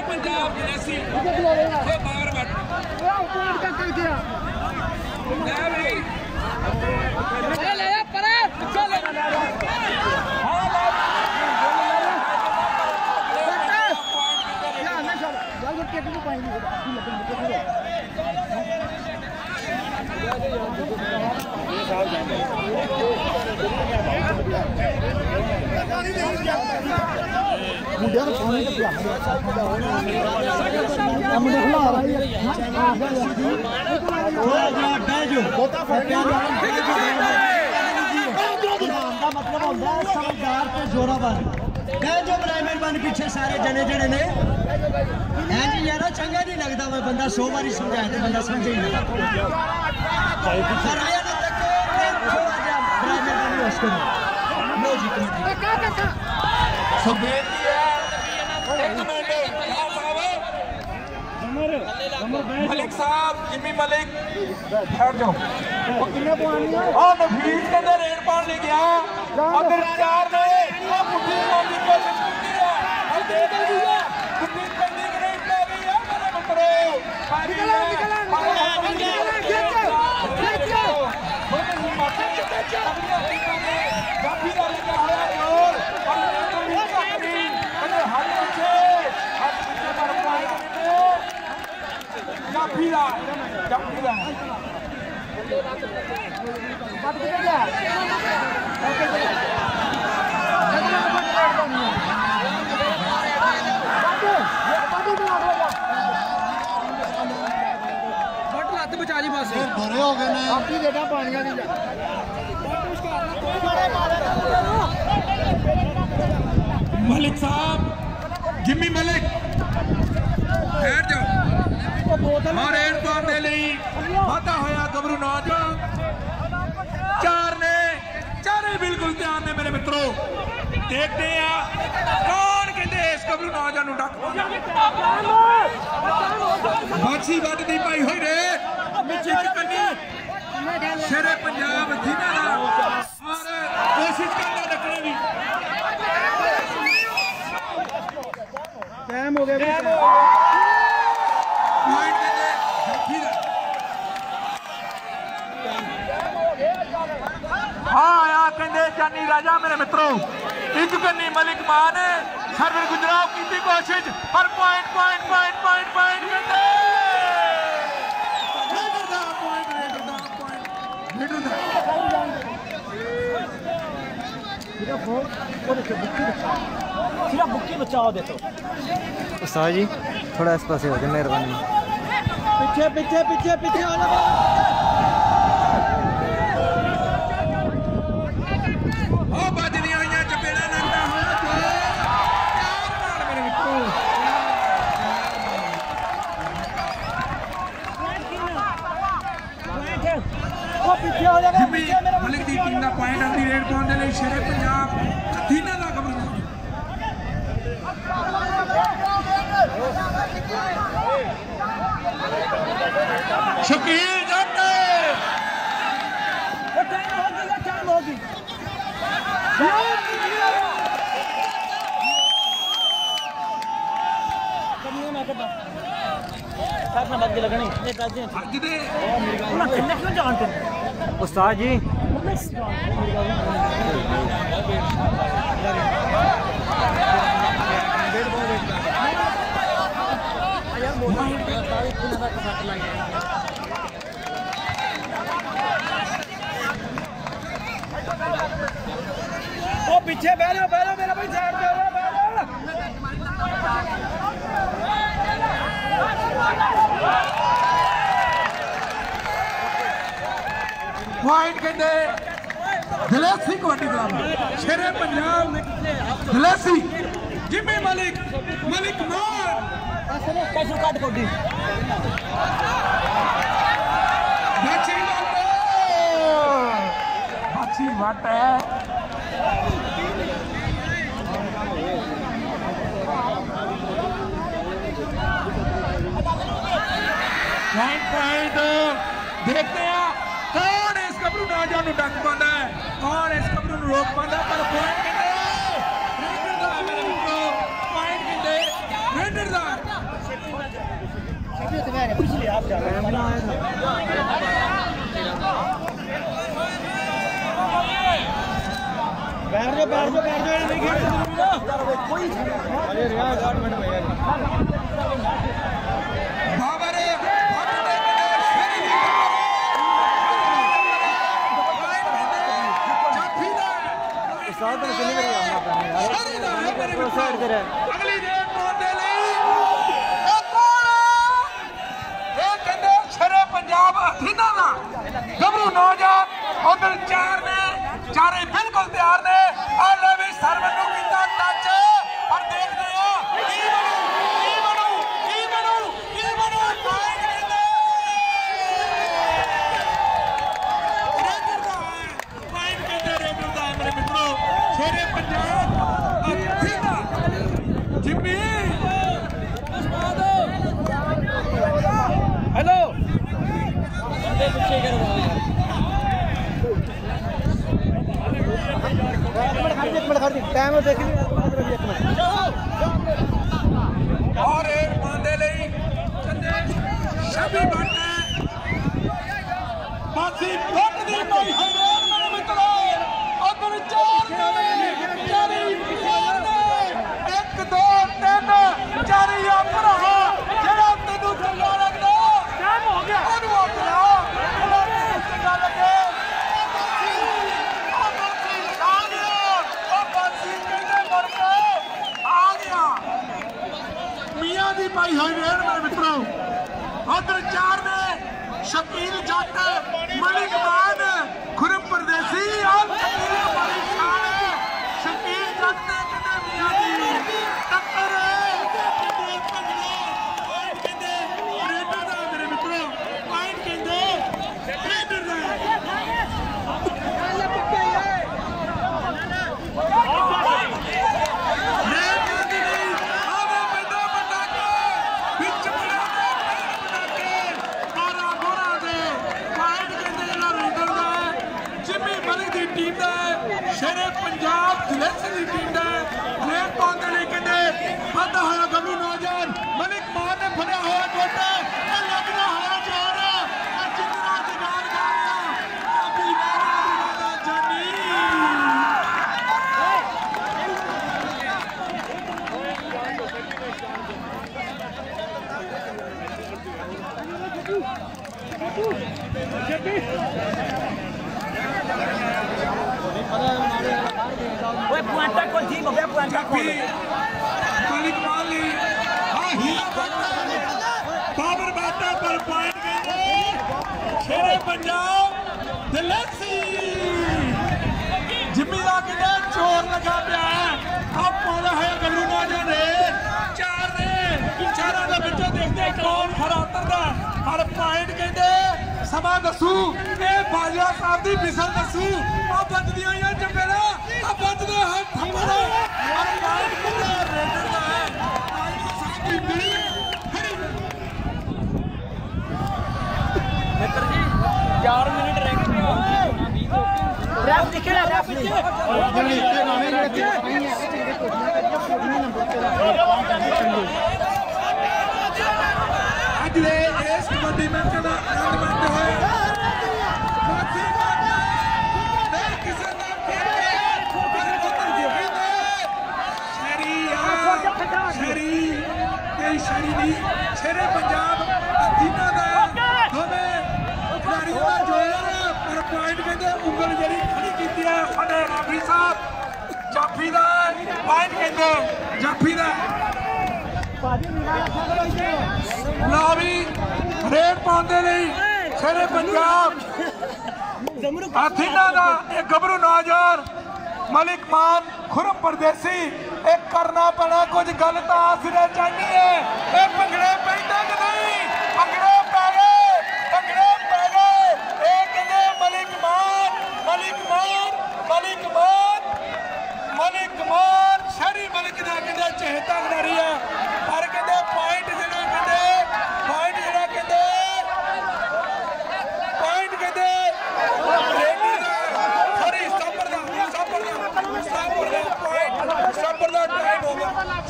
पंजाब मतलब होता है समझदार तो जोरावर जो बराए मेहरबानी पीछे सारे जने जने ने है जी यार चंगा नहीं लगता मैं बंदा 100 बारी समझाए तो बंदा समझे ही नहीं मलिक साहब जिम्मी मलिक ठहर जाओ और नफीस के अंदर रेड पान ले गया अगर चार ने पुट्ठी मारने की कोशिश की है और देख लिया पुट्ठी करने की रेड ले गई है मेरे मित्रों बचाली बस भरे हो गए ना आपकी बेटा पानिया नहीं मलिक साहब जिम्मी मलिक बैठ जाओ और रेड पान दे ਲਈ वादा होया गबरू नौजवान चार ने चारे बिल्कुल ध्यान ने मेरे मित्रों देखते हैं कौन कहते इस गबरू नौजवान डक बाछी वट दी पाई हुई रे शेरे पंजाब जिन्हों और कोशिश करना रखने की टाइम हो गया हाँ आया कहते जानी राजा मेरे मित्रों एक कन्नी मलिक मान सर्विस गुजरात की कोशिश पर point point point point point कहते सिर्फ बुक्की बचाओ दे तो उस्ताद जी थोड़ा इस पास हो जाए मेहरबानी। पीछे पीछे पीछे पीछे हो जाओ। ओ बजनी आईयां चपेड़ा लगदा होया तो प्यार नाल मेरे मित्रों वो पीछे हो जाएगा जिम्मी मलिक दी टीम दा पॉइंट अपनी रेड पाउंड दे लई शेरे पंजाब अथीना दा खबर शकील जट टाइम होगी लगनी अज दे क्यों जानते उस्ताद जी वो पीछे बह जाओ मेरा भाई साइड पे पॉइंट कहते गलेसी कबड्डी क्लब शेरे पंजाब गलेसी जिम्मी मलिक मलिक मान कैसे काट कोडी बाची वट है पॉइंट देखते हैं कौन इस कबरू नौजवान को डक पाता है कौन इस कबरू को रोक पाता है पर पॉइंट पिछले आप जा रहे हैं बैठ जाओ नहीं खेल कोई अरे यार 8 मिनट में यार बाबरे उस्ताद ने कितनी बार आना करना यार साइड कर अगली रेड कौन दे ले ये कौन ये कहते शेरे पंजाब अथीना दा गबरू नौजवान उधर चार ने चारे बिल्कुल तैयार ने और ले भी सरवन को कीता टच और देखते हैं की बनू पॉइंट कहते रेडर दा मेरे मित्रों शेरे Punjab Athena Jimmy hello time देख और एक बांधे लई चंदे शबी बाटे बासी फट दी पाई हैरान मेरे मित्रों और चार नवे चारी ने 1 2 3 चारी आ भरा जेड़ा तेनू चंगा लगदा टाइम हो गया ओनू अपना चंगा लगे मियां दी पाई हुई रेड मेरे मित्रों उधर चार ने शकील जट मलिक मान खुरम परदेसी और शकील बड़ी शान है शकील जट ने कहते मियां दी टक्कर कहते पगड़े पॉइंट कहते रेडर दा मेरे मित्रों पॉइंट कहते रेडर दा टीम दा शेरे पंजाब गलेसी दी टीम दा रेड पाउंड दे कहते वादा होया गबरू नौजवान मलिक मान ने फड़िया होया गोटा लगना होया जोर जितना जगार गा रहा अभी वादा जानी पता मलिक माली हाँ हीरा बाबर बाटा पर पॉइंट शेरे पंजाब दिलेसी जिम्मी दा किने चोर लगा पिया अब पौधा है गल्लू नौजवान ने चार ने चारा दे विचों देखते कौन खरा उतरदा हर पॉइंट कहते समा दसू ए बाजा साहब दी मिसल दसू आ बजदी होई चपेड़ा आ बजदे हाथ थप्पड़ और पॉइंट कहते रेडर दा है पॉइंट साहब दी मिली मित्र जी 4 मिनट रह गए रैप दिखे ना रैप आज दे इस कबड्डी मैच का आनंद मानते हुए शेरे पंजाब अधीना दा हमें खिलाड़ियों का जोड़ा पर पॉइंट कहते उंगल जड़ी खड़ी की है साडे राफी साहब जाफी दा पॉइंट कहते जाफी दा लो भी रेड पाउंदे नहीं शेरे पंजाब अधीना दा एक गबरू नौजवान मलिक मान खुरम परदेसी एक करना पड़ा कुछ गल तो आसरे चाहिए है भंगड़े पैंदे कि नहीं भंगड़े पै गए एक ने मलिक मान शहरी मलिक दा कहते चहेता खिलाड़ी है पर कहते पॉइंट जरा कहते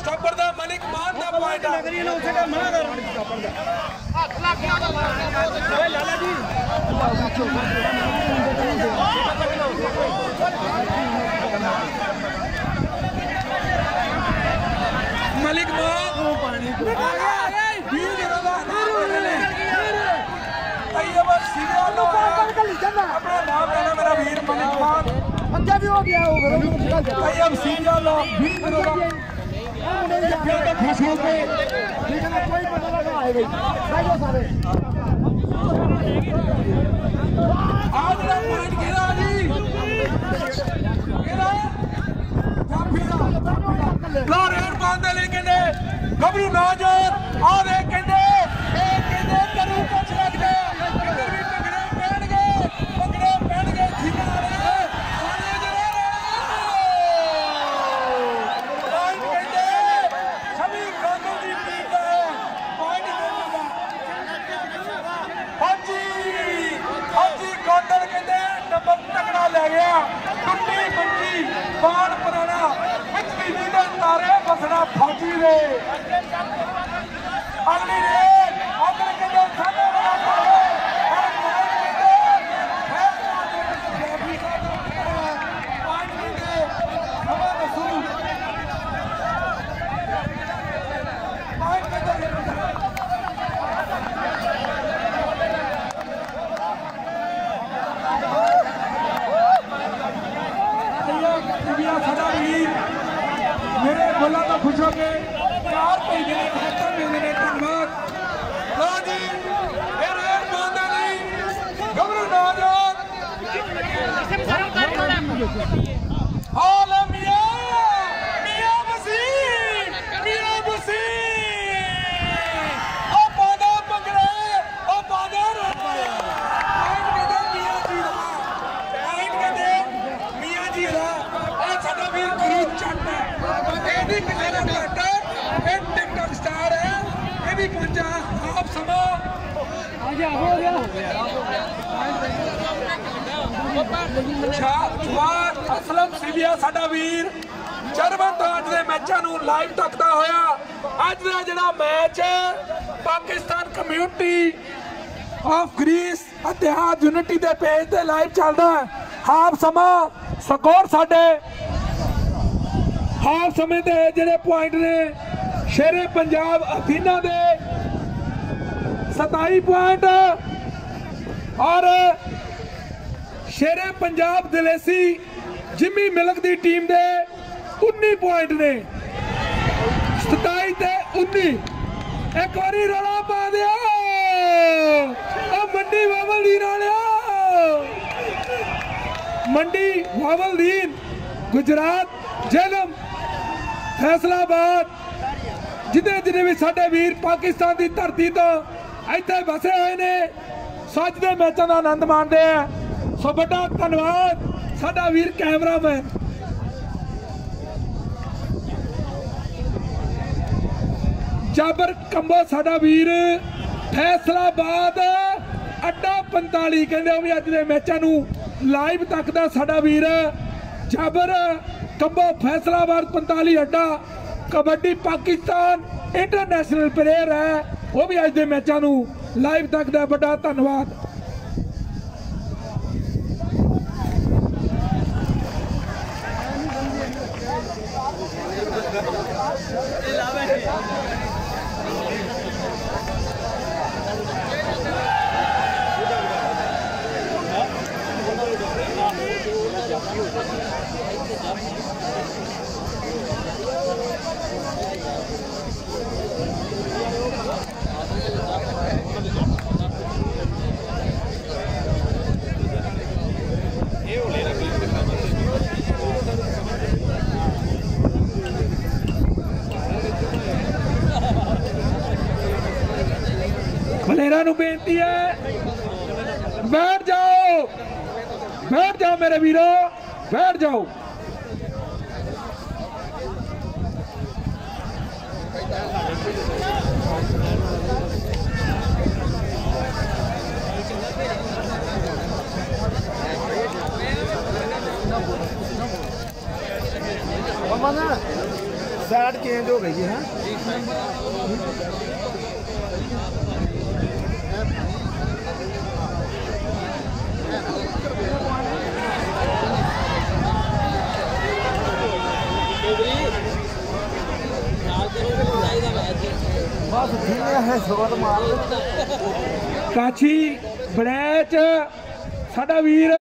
स्टॉपर दा मलिक मान दा पॉइंट लाला जी मलिक मान अपना नाम लेना मेरा वीर मलिक मान भी हो गया अब सीधा लो खुश हो गए लेकिन कोई पता लगा आएगा सारे आज का पॉइंट गिरा जी गिरा लो रेड पांदे लेकिन गबरू नौजवान और एक कहते करू कुछ लग गया इधर भी पकड़े पैण गए ठीक है ले गया टुट्टी मंजी बाण पुराना बिजली दे तारे बसना फौजी दे अगली रेड अगले के सामने बना पावे और पॉइंट दे हवा दसू पॉइंट दे मेरे बोला तो खुश हो गए 4 महीने मिलने धन्यवाद लो जी फिर रेड पांदे नहीं गबरू नौजवान मियां वसीम ओ पादा पकड़े ओ पादा मियां जी दा साडा वीर गुरु चट टिकटॉक स्टार है ये भी पहुंचा आप समा हो गया असलम सिविया साडा वीर जर्मन तो अज के मैचों को लाइव तकता होया अज का जिहड़ा मैच है पाकिस्तान कम्यूनिटी ऑफ ग्रीस इतिहाद यूनिटी के पेज से लाइव चलता है हाफ समा स्कोर साडे हाफ समय के जिहड़े पॉइंट ने शेरे पंजाब अथीना दे 27 पॉइंट और शेरे पंजाब दिलेसी जिमी मिलक दी टीम दे 19 पॉइंट ने 27 ते 19 एक बारी रौला पा दिया मंडी वावलदीन वालिया मंडी वावलदीन गुजरात झेलम फैसलाबाद जिन्ने जिन्ने भी साडे वीर पाकिस्तान की धरती तो इत्थे बसे हुए ने सच दे मैचों का आनंद माणते हैं। सो बड़ा धन्यवाद साडा वीर कैमरामैन जाबर कंबो साडा वीर फैसलाबाद अड्डा 45 कहते भी अज दे मैचों नूं लाइव तकदा साडा वीर जाबर कंबो फैसलाबाद 45 अड्डा कबड्डी पाकिस्तान इंटरनेशनल प्लेयर है वो भी अज दे मैचों नूं लाइव तकदा बड़ा धन्यवाद। मलेरा नूं बेनती है बैठ जाओ मेरे वीरो बैठ जाओ। साइड चेंज हो गई है काछी बड़ैच साडा वीर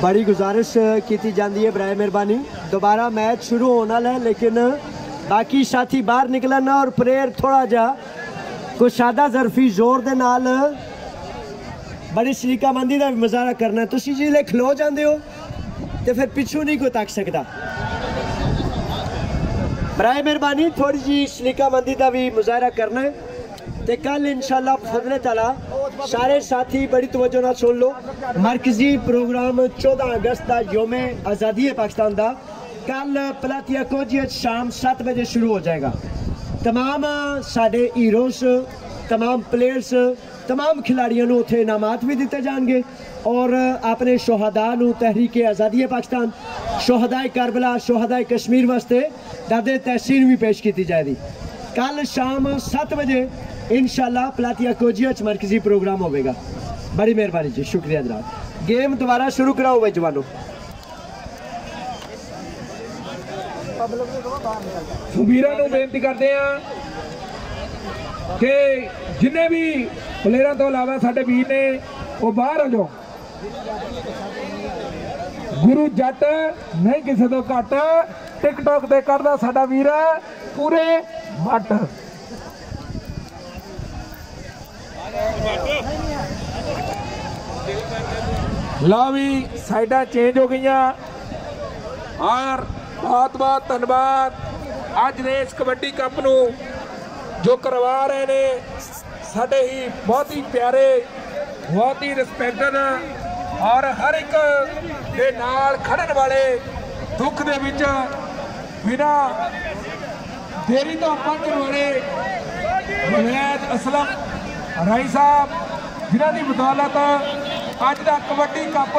बड़ी गुजारिश की जाती है बराए मेहरबानी दोबारा मैच शुरू होने वाला है लेकिन बाकी साथी बाहर निकलन और प्लेयर थोड़ा जा कुछ सादा जरफी जोर दे नाल बड़ी शरीकामंदी का मुजाहरा करना। तुसी जिसले खलो जाते हो तो फिर पिछू नहीं कोई तक सकता। बराए मेहरबानी थोड़ी जी शरीकामंदी का भी मुजाहरा करना है ते कल इंशाल्लाह फजले ताला सारे साथी बड़ी तवज्जो नाल सुन लो। मरकजी प्रोग्राम 14 अगस्त का योम आज़ादी पाकिस्तान का कल पलातिया कोजी शाम 7 बजे शुरू हो जाएगा। तमाम साडे हीरोस तमाम प्लेयर्स तमाम खिलाड़ियों को उत्थे इनामात भी दिते जाएंगे और अपने शोहदा तहरीक आज़ादी पाकिस्तान शोहदाए करबला शोहदाए कश्मीर वास्ते दादे तहसीन भी पेश की जाएगी। कल शाम 7 बजे इंशाल्लाह पलातिया कोजिया मरकजी प्रोग्राम होगा। बड़ी मेहरबानी जी शुक्रिया जनाब। गेम दोबारा शुरू कराओ भाई जवानों। वीरां नूं बेनती करते हैं कि जिन्ने भी प्लेयरां तो इलावा साडे वीर ने वो बाहर आ जाओ। गुरु जट नहीं किसी तो घट टिकटॉक ते करदा साडा वीर पूरे मट। ला भी साइडा चेंज हो गई और बहुत बहुत धन्यवाद अज ने इस कबड्डी कप नू जो करवा रहे ने साडे ही बहुत ही प्यारे बहुत ही रिस्पैक्टेड और हर एक दे नाल खड़न वाले दुख दे विच बिना देरी तो पहुंचने वाले मुहैद असलम राई साहब जिन्हों की बदौलत अज का कबड्डी कप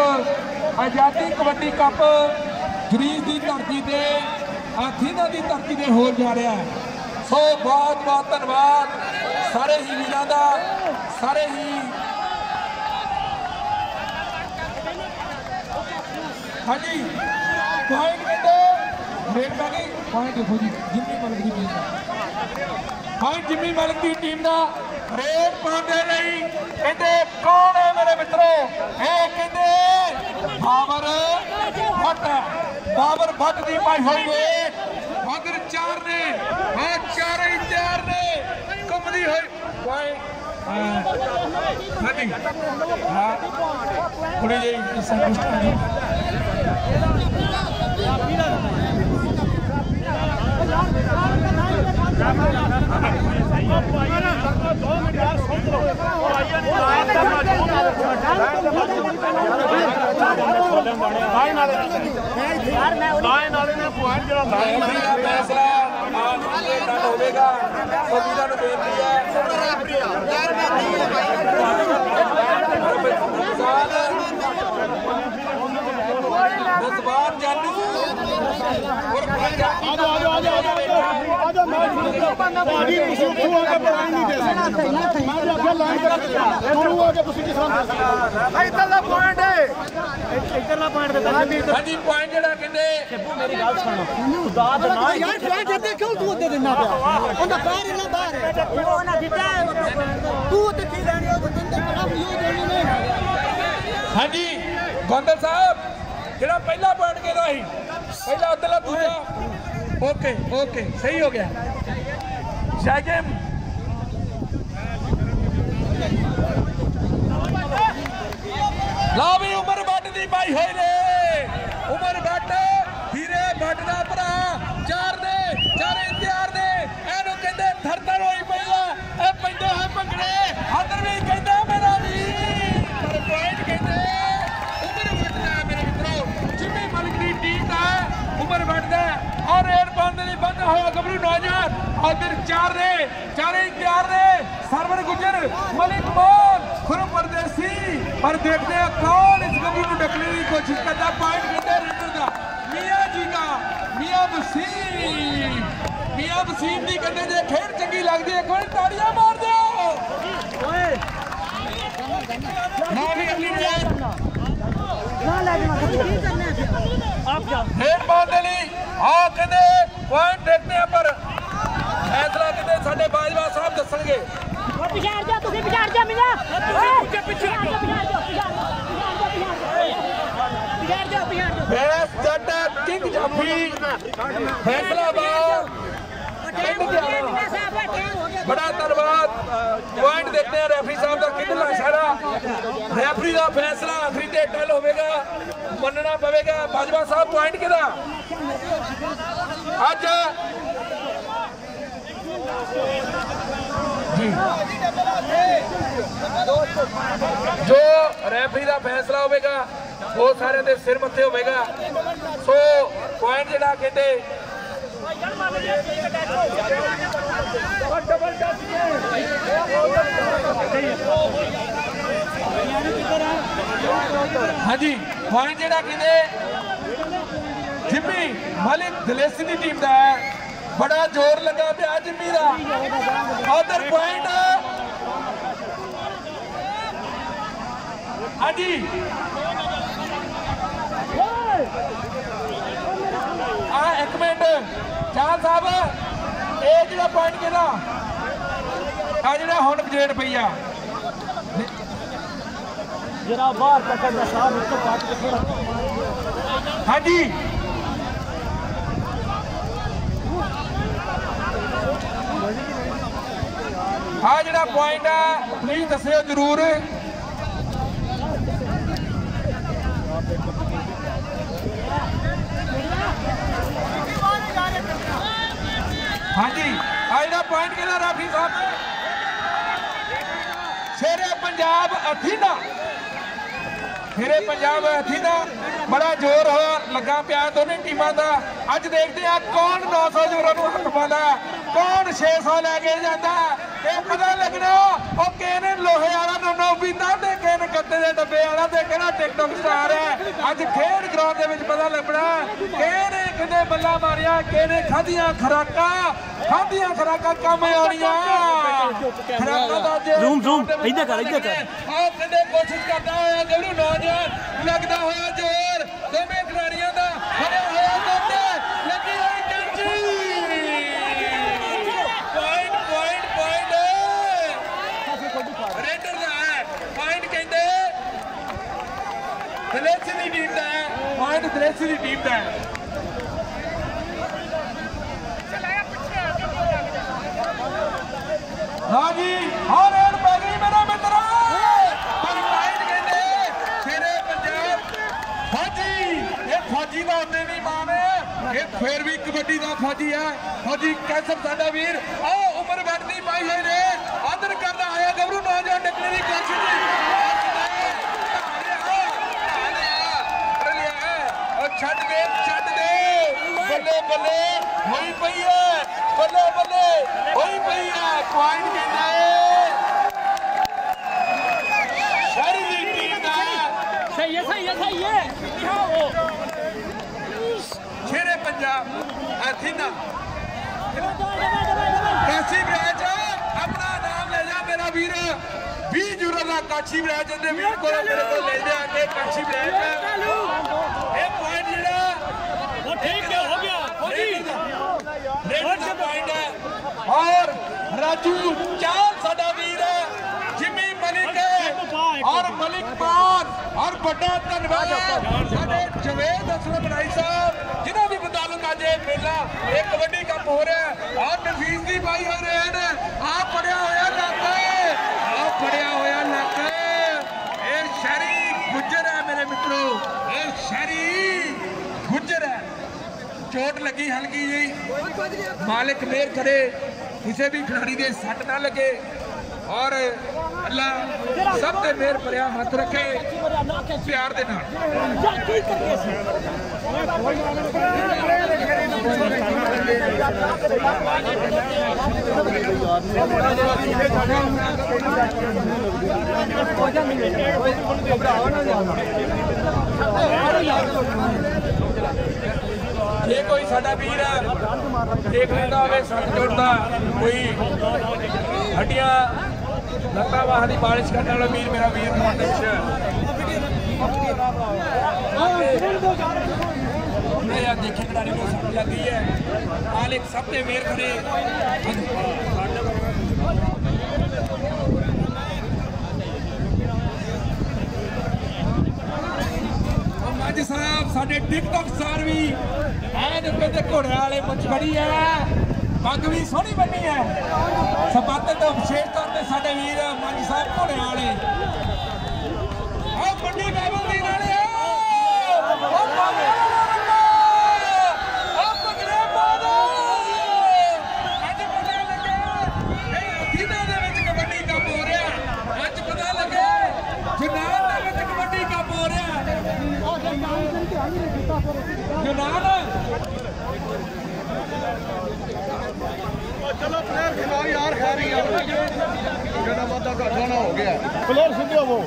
आज़ादी कबड्डी कप ग्रीस की धरती से अथीना की धरती से हो जा रहा है। सो बहुत बहुत धन्यवाद सारे ही वीरां दा, सारे ही हाँ जी पॉइंट कहते रेड बैगी पॉइंट देखो जी जिम्मी मलिक की टीम का पॉइंट जिम्मी मलिक की टीम का रेड पाने नहीं कहते कौन है मेरे मित्रों ये कहते बाबर भट्ट है बाबर भट्ट की पाई हुई रेड उधर चार ने और चार ही चार ने घूमती हुई पॉइंट हाँ जी हाँ थोड़ी जी संतुष्ट हाँ जी गोंदल साहब ਜਿਹੜਾ ਪਹਿਲਾ ਪੁਆਇੰਟ ਕਿਹਦਾ ਸੀ ਪਹਿਲਾ ਉਧਰਲਾ ਦੂਜਾ ओके ओके सही हो गया शागिम ला भी उमर भट्ट दी पाई हुई ने उमर भट्ट हीरे भट्ट दा भरा चार ने चारे तैयार ने एनु कहंदे थरथर होई पई आ ए पैंदे है भंगड़े अंदर भी कहंदा मेरा भी पर पॉइंट कहंदे उमर भट्ट दा मेरे मित्रों जिम्मी मलिक दी टीम दा उमर भट्ट दा और रेड पाने नहीं बंद होया गबरू नौजवान और दिन चार ने चारे तैयार ने सरवर गुजर मलिक मोहन खुरम परदेसी पर देखते हैं कौन इस गबरू को ढकने की कोशिश करता पॉइंट कहते रेडर का मियां जी का मियां वसीम की कहते जे खेल चंगी लगती है कोई ताड़ियां मार दो ना भी अगली रेड पाने ली हाँ कहते पॉइंट देखते हैं पर फैसला कहते साडे बाजवा साहब दसणगे किंग जाफी फैसलाबाद बड़ा धन्यवाद पॉइंट देखते हैं रेफरी साहब का कितना इशारा रेफरी का फैसला आखिरी ते टल होगा मनना पवेगा बाजवा साहब पॉइंट किदा आज जी जो रेफरी का फैसला होगा वो सारे दे सिर मत्थे होगा सो पॉइंट जड़ा कहते हाँ जी पॉइंट जड़ा कहते जिम्मी मलिक दलेसी की टीम का है बड़ा जोर लगा पिया जिम्मी का उधर पॉइंट हाँ जी एक मिनट चाल साहब ये जो पॉइंट कहना जो हुण बजेट पई आ हाँ जी हाँ जो पॉइंट है प्लीज दस्यो जरूर हाँ जी आज पॉइंट कहना राफी साहब शेरे पंजाब अथीना शेरे पंजाब अथीना बड़ा जोर हो लगा पिया दोनों टीमों का अज देखते हैं कौन 900 जोरों को हक पाता कौन 600 लैके जाता ये पता लगना और कहने लोहे वाला नो पीता कहने गत्ते के डब्बे वाला कहना टिकटॉक स्टार है अज खेड ग्राउंड के पता लगना कहने कहते बल्ला मारिया कहने खादियां खराका काम आनियां जूम इधर कर कहते कोशिश करता होया गबरू नौजवान लगदा होया जोर दोवें खिलाड़ियां दा फड़िया होया दोते लगी होई कैंची पॉइंट रेडर दा है पॉइंट कहते दलेसी दी टीम दा है पॉइंट दलेसी दी टीम दा है हाँ जी और रेड पै गई मेरा मित्र पॉइंट कहते शेरे पंजाब फौजी ये फौजी का होते नहीं माने ये फिर भी कबड्डी का फौजी है फौजी कैसर साडा वीर आओ उम्र बढ़ती पाई है रे आदर करना आया गबरू नौजवान निकलने की कोशिश छड़ दे बल्ले बल्ले होई पई है बल्ले बल्ले होई पई है पॉइंट कहना है शहरी दी टीम दा सही है शेरे पंजाब अथीना काशी ब्रांच अपना नाम ले जा मेरा वीर 20 यूरो का काशी ब्रांच ने वीर को मेरे को ले जा के काशी ब्रांच ये पॉइंट जेड़ा वो ठीक है हो गया रेड का पॉइंट है और राजू चाल साडा वीर है जिमी मलिक और मलिक मान और बड़ा धन्यवाद साडे जवेद असलम भाई साहब जिन्हों भी बदौलत आज मेला एक कबड्डी कप हो रहा है और नफीस दी भाई हो रहे हैं आप पढ़िया होया लक ये शहरी गुज्जर है मेरे मित्रों ये शहरी गुज्जर है चोट लगी हल्की जी मालिक मेहर करे किसी भी खिलाड़ी के सट ना लगे और अल्लाह सब ते मेहर भरिया हाथ रखे प्यार दे नाल जे कोई साडा वीर देख लेता होवे सट जोड़ता कोई हड्डियां लत्ता बाह की मालिश करने वाला वीर मेरा वीर देखे खिलाड़ी को सट लग गई है मालिक सब ने मेहर करे मज साहब साडे टिकटॉक स्टार भी कहते घोड़े वाले मछबड़ी है पग भी सोहनी बनी है सपत तो विशेष तौर पर साडे वीर मज साहब घोड़े वाले बड़ी पाबंदी नाले कबड्डी कप हो रहा अज पता लगे जुनान कबड्डी कप हो रहा जुनान चलो प्लेयर खिलाओ यार खैर यार जेड़ा वादा घाटा हो गया प्लेयर सीधे हो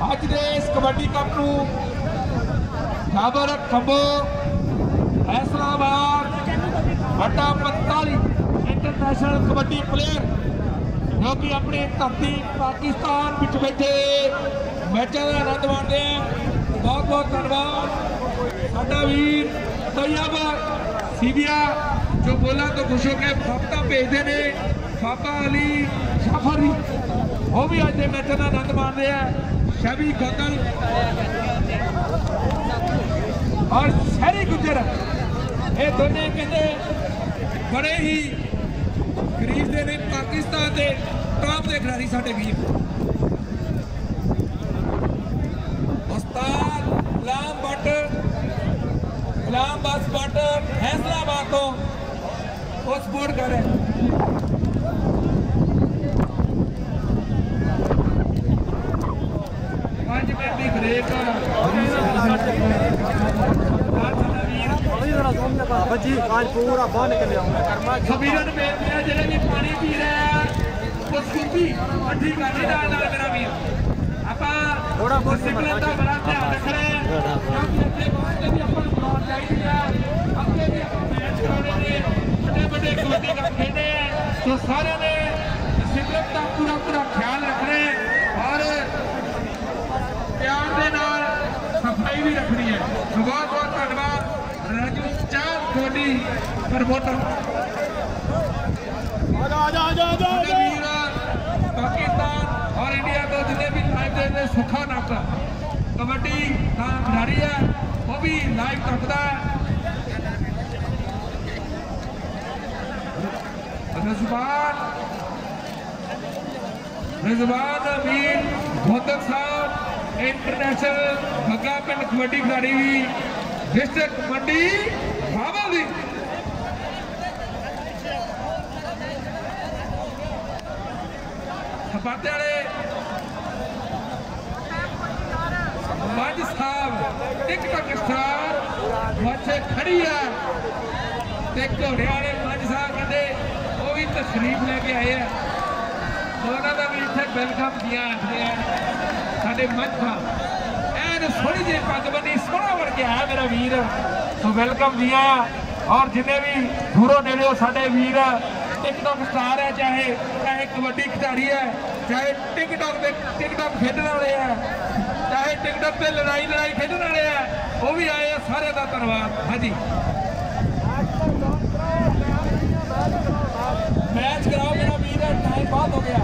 अज दे इस कबड्डी कप नूं खबर खंबो फैसलाबाद बड़ा 45 इंटरनेशनल कबड्डी प्लेयर जो कि अपनी धरती पाकिस्तान विच बैठे मैचों का आनंद माणते हैं बहुत बहुत धन्यवाद साडा वीर तैयब सीबिया जो बोला तो खुश होकर फापता भेजते हैं फापा अली जाफरी वो भी अज के मैचों का आनंद मान रहे हैं शबी कतल और शहरी गुजर ये दोनों कहते बड़े ही करीब दे ने पाकिस्तान के टॉप के खिलाड़ी साडे वीर उस्ताद गुलाम बस भट्ट फैसलाबाद तो वो सपोर्ट कर रहे हैं पूरा बन के लियाऊंगा ਵੀਰਾਂ ਨੂੰ ਬੇਨਤੀ ਹੈ ਜਿਹੜੇ ਵੀ ਪਾਣੀ ਪੀ ਰਹੇ ਆ ਉਹ ਸੁੱਤੀ ਅੱਠੀ ਕਰਨੀ ਨਾਲ ਮੇਰਾ ਵੀਰ ਆਪਾਂ ਥੋੜਾ ਬਹੁਤ ਸਿਗਨਲ ਦਾ ਬੜਾ ਧਿਆਨ ਰੱਖਣਾ ਹੈ ਕਿਉਂਕਿ ਇੱਥੇ ਪਹੁੰਚਦੇ ਵੀ ਆਪਾਂ ਨੂੰ ਬਣਾਉਣ ਚਾਹੀਦੀ ਆ ਅੱਗੇ ਵੀ ਆਪਾਂ ਮੈਚ ਕਰਾਉਣੇ ਨੇ ਵੱਡੇ ਵੱਡੇ ਕਬੱਡੀ ਕੱਪ ਖੇਡਣੇ ਆ ਸੋ ਸਾਰਿਆਂ ਨੇ ਸਿਗਨਲ ਦਾ ਪੂਰਾ ਖਿਆਲ ਰੱਖਣਾ ਹੈ ਔਰ ਪਿਆਰ ਦੇ ਨਾਲ ਸਫਾਈ ਵੀ ਰੱਖਣੀ ਹੈ ਬਹੁਤ ਬਹੁਤ ਧੰਨਵਾਦ ਰਾਜੂ ਚਾਹ ਤੁਹਾਡੀ ਪ੍ਰਮੋਟਰ पाकिस्तान और इंडिया को जितने भी लाइव दे सुखा नाका कबड्डी का खिलाड़ी है वो भी लाइव करता है रिजवान अमीन गौतम साहब इंटरनेशनल बग्गा पिंड कबड्डी खिलाड़ी भी डिस्ट्रिक्ट मंडी भावा दी बातें मज साहब टिकटॉक स्टार मच्छे खड़ी है घोड़े वाले मज साहब कहते वो भी तशरीफ लेके आए हैं उन्होंने भी इतने वेलकम किया साढ़े मज साहब एन सोहनी जी पग बनी सोहना बन के आया मेरा वीर तो वेलकम दिया और जिन्हें भी दूरों नेड़े साढ़े वीर टिकटॉक स्टार है चाहे कबड्डी खिलाड़ी है चाहे टिकटॉक खेडने वाले है चाहे टिकटॉक पे लड़ाई खेडने वाले है वो भी आए हैं सारे का धन्यवाद। हाँ जी मैच कराओ मेरा वीर है टाइम बहुत हो गया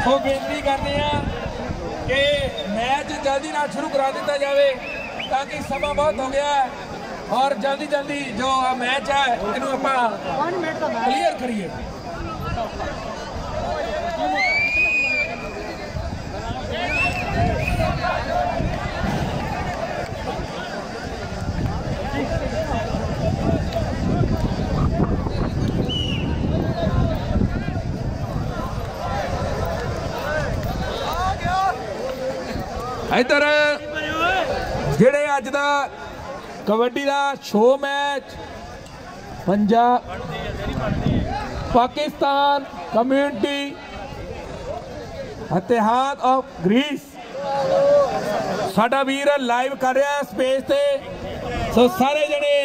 तो बेनती करते हैं कि मैच जल्दी ना शुरू करा दिया जाए ताकि समा बहुत हो गया है और जल्दी जल्दी जो मैच है इन्हों आप क्लियर करिए। इधर जेड़े अज दा कबड्डी का show match Punjab Pakistan community इतिहाद ऑफ ग्रीस साडा वीर लाइव कर रहा है स्पेस ते सो सारे जने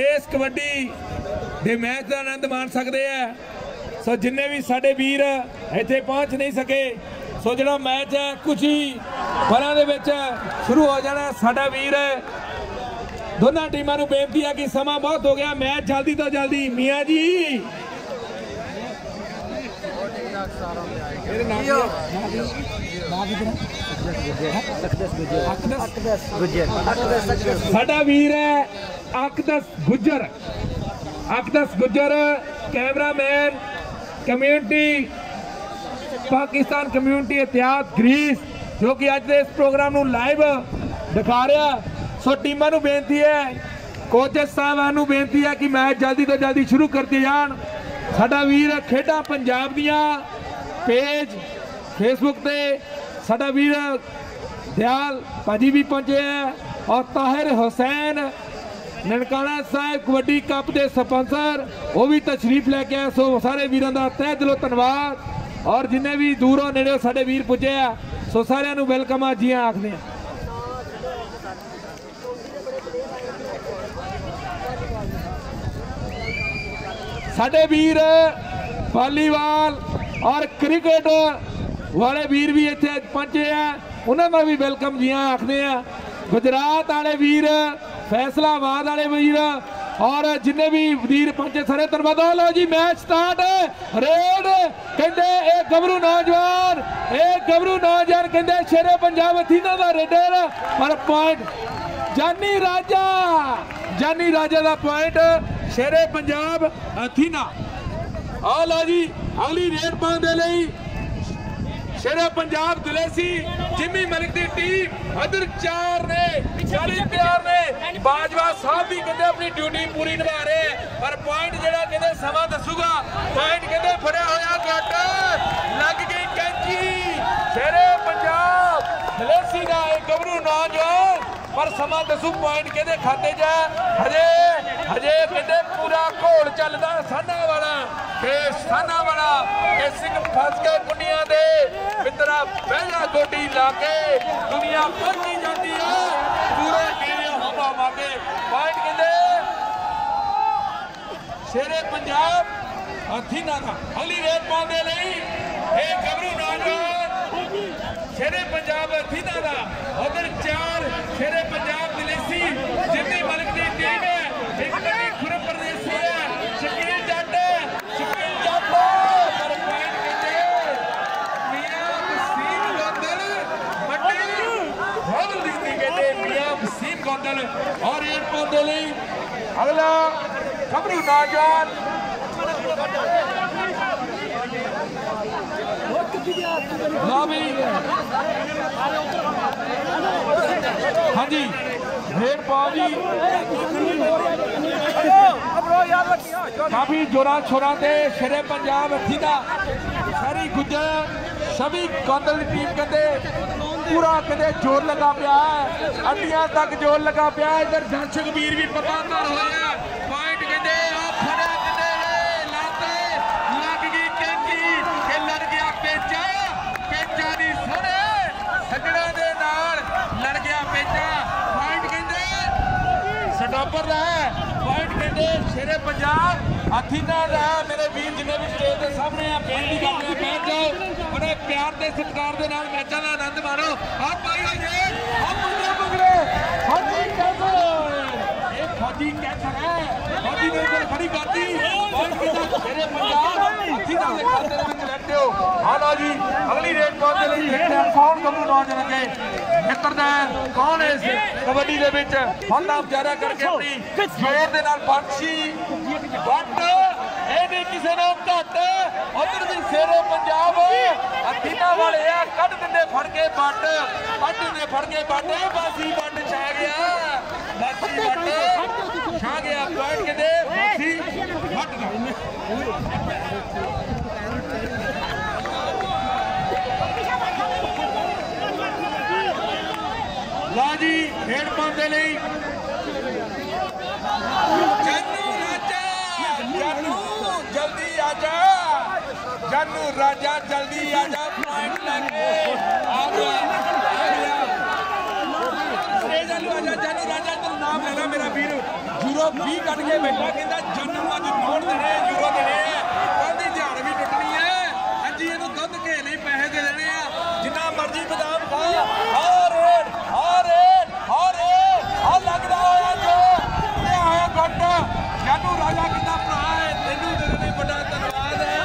इस कबड्डी दे मैच का आनंद मान सकते हैं। सो जिन्ने भी साडे वीर इत्थे पहुंच नहीं सके सो जो मैच है कुछ ही पलों के शुरू हो जाना साडा वीर दोनों टीमों को बेनती है कि समा बहुत हो गया मैच जल्दी तो जल्दी मियाँ जी साडा वीर है Aqdas Gujjar cameraman community Pakistan community इतिहाद ग्रीस जो कि अज इस प्रोग्राम नू लाइव दिखा रहा। सो टीमां नू बेनती है कोचेस साहबान बेनती है कि मैच जल्दी तो जल्दी शुरू करते जान। साडा वीर खेडा पंजाब दियां पेज फेसबुक पे साडा वीर दयाल भाजी भी पहुंचे हैं और ताहिर हुसैन ननकाना साहब कबड्डी कप के स्पॉन्सर वो भी तशरीफ लेके आए। सो सारे वीरों का तह दिलों धन्यवाद और जिन्हें भी दूरों नेड़े साडे वीर पुजे आ सो सारिਆਂ ਨੂੰ वेलकम आ जी आखते हैं। साडे वीर वॉलीबॉल और क्रिकेट वाले वीर भी इत्थे पहुंचे हैं उन्होंने भी वेलकम जी आखते हैं। गुजरात वाले वीर फैसलाबाद वाले वीर और जिन्हें भी वीर पहुंचे सारे धन्यवाद। लो जी मैच स्टार्ट रेड कहते गबरू नौजवान कहते शेरे पंजाब अथीना का रेडर और पॉइंट जानी राजा का पॉइंट शेरे पंजाब अथीना। आ लो जी अगली रेड पाने लिए शेरे पंजाब मलेसी जिमी मलिक की टीम अदर 4 ने 40 तैयार ने बाजवा साहब भी कहते अपनी ड्यूटी पूरी निभा रहे हैं पर पॉइंट जेड़ा कहते समा दसूगा पॉइंट कहते फड़िया होया घट लग गई कैंची शेरे पंजाब मलेसी का एक गबरू नौजवान पर समा दसू पॉइंट कहते खाते जा हजे हजे कहते पूरा घोल चलता साना वाला सिंह फस के कुंडिया दे मित्रा पहला गोटी ला के दुनिया पहुंची जाती है पूरे हवा मारते पॉइंट कहते शेरे पंजाब हथीना का अगली रेत पाने गबरू नौजवान शेरे पंजाब हथीना का उधर 4 शेरे पंजाब मलेसी जिम्मी मलिक की टीम है एक बड़ी खुरम प्रदेशी है शकील जट पर पॉइंट कहते मियां वसीम गोंदल मट्टी बहुत लीती कहते मियां वसीम गोंदल और एक पौधे लिए अगला गबरू नौजवान हाँ जी रेड पाओ जी काफी जोरा छोरा थे शेरे पंजाब हथीना सारी गुजर सभी कौंदल की टीम कहते पूरा कहते जोर लगा पिया है अड्डियां तक जोर लगा पिया है इधर दर्शक वीर भी पतांदर हो गया पॉइंट कहते लग गई कैंची के लड़ गया पेचा पेचा नहीं सोने सजड़ा दे नाल लड़ गया पेचा पॉइंट कहते स्टॉपर रहा पॉइंट कहते शेरे पंजाब हथीना रहा मेरे वीर जिन्हें भी स्टेज के सामने आ बेनती करते हैं बैठ जाओ बड़े प्यार से सत्कार के नाल मैचों का आनंद मारो आप भाई फौजी कैंसर है फौजी ने खड़ी करती शेरे पंजाब हथीना के खाते में बैठते हो हाँ जी अगली रेट पहुंचने लिए देखते हैं कौन गबरू नौजवान के मित्र कौन है इस कबड्डी के विच फंदा गुजारा करके अपनी जोर के नाल बख्शी बट ਇਹ ਨਹੀਂ ਕਿਸੇ ਨੂੰ ਘੱਟ ਉਧਰ ਵੀ ਸ਼ੇਰੇ ਪੰਜਾਬ ਹਥੀਨਾ ਵਾਲੇ ਆ ਕੱਢ ਦਿੰਦੇ ਫੜ ਕੇ ਬੱਟ ਬਾਸੀ ਬੱਟ ਛਾ ਗਿਆ ਪੁਆਇੰਟ ਕਹਿੰਦੇ ਬਾਸੀ ਬੱਟ ਦਾ ਲਾ ਜੀ ਖੇਡ ਪਾਉਂਦੇ ਲਈ जानू राजा जल्दी आजा पॉइंट लगे आ गया जानू राजा तो नाम लेना मेरा वीर यूरो भी कट के बैठा कहता जानू अज नोट देने यूरो देने कहती ध्यान भी टुटनी है हाँ जी इन्हू दुध के नहीं पैसे दे देने जिन्ना मर्जी बदाम खा लगता होया जो आया घट जानू राजा कहता भरा है तेनू देने बड़ा धन्यवाद है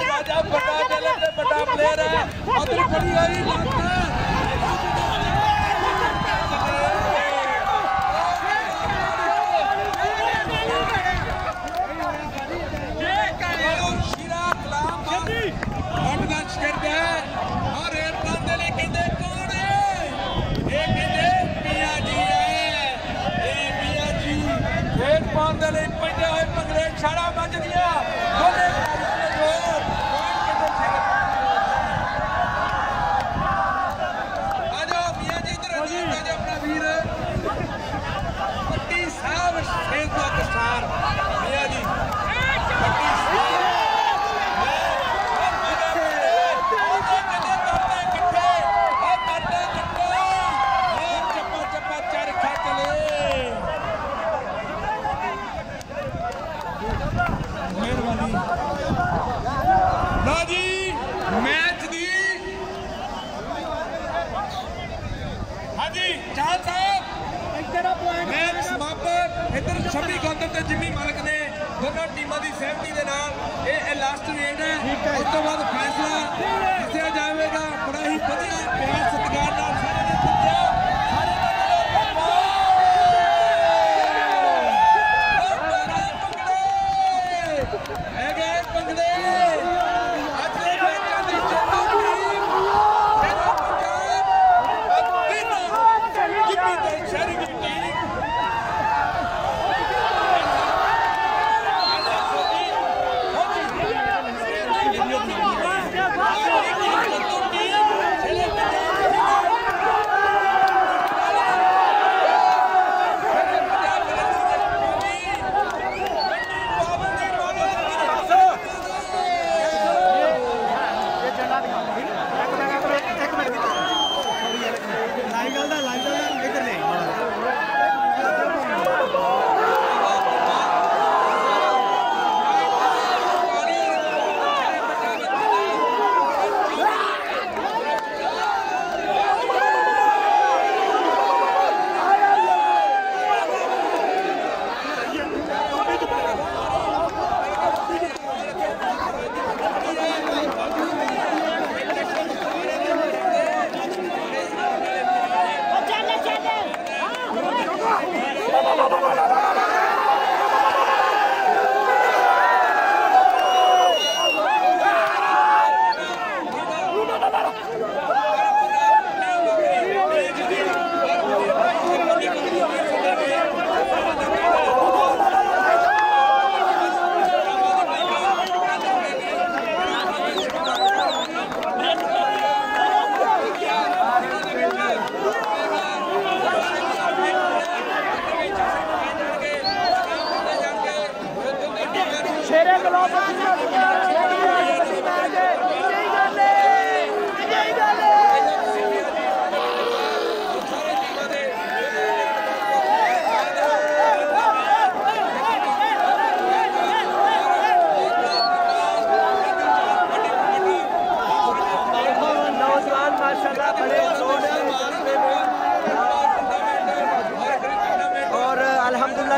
राजा बड़ा टैलेंट है बड़ा प्लेयर है उधर खड़ी आई शीरा कलाम करते हैं और रेड पाते ले कहते कौन है ये कहते मियां जी है ये मियां जी रेड पाते ले पंजे हुए पंगड़े छाड़ा बच दिया शबी गौतम ते जिम्मी मलिक ने दोनों टीमों की सहमति के नाल ये लास्ट रेड है उस तो बाद फैसला दस्या जाएगा बड़ा ही वधिया प्यार सत्कार नाल सारे ने सत्या पंगड़े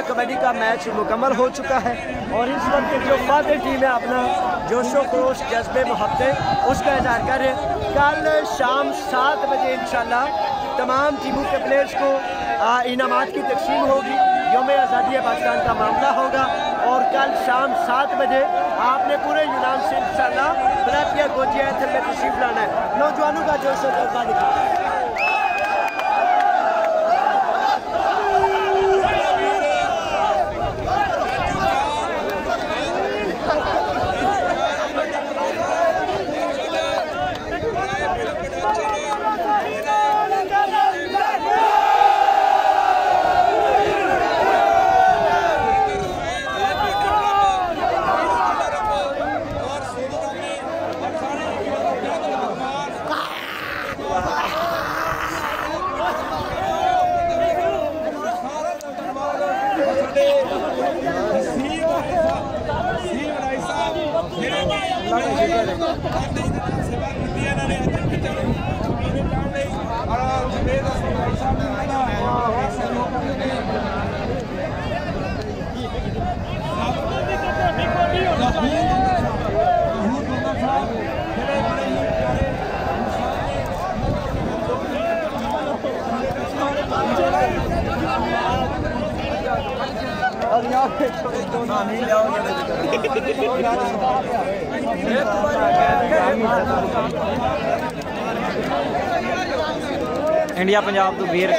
पहला कबड्डी का मैच मुकम्मल हो चुका है और इस वक्त जो फातह टीम है अपना जोशो खरोश जज्बे मोहब्बत उसका इजहार कर रहे हैं। कल शाम 7 बजे इंशाल्लाह तमाम टीमों के प्लेयर्स को इनामात की तकसीम होगी। यौम आज़ादी पाकिस्तान का मामला होगा और कल शाम 7 बजे आपने पूरे यूनान से इंशाल्लाह बलातिया गोजिया एथल में तशरीफ लाना है। नौजवानों का जोश और जज्बा दिखा। इंडिया पंजाब तो वीर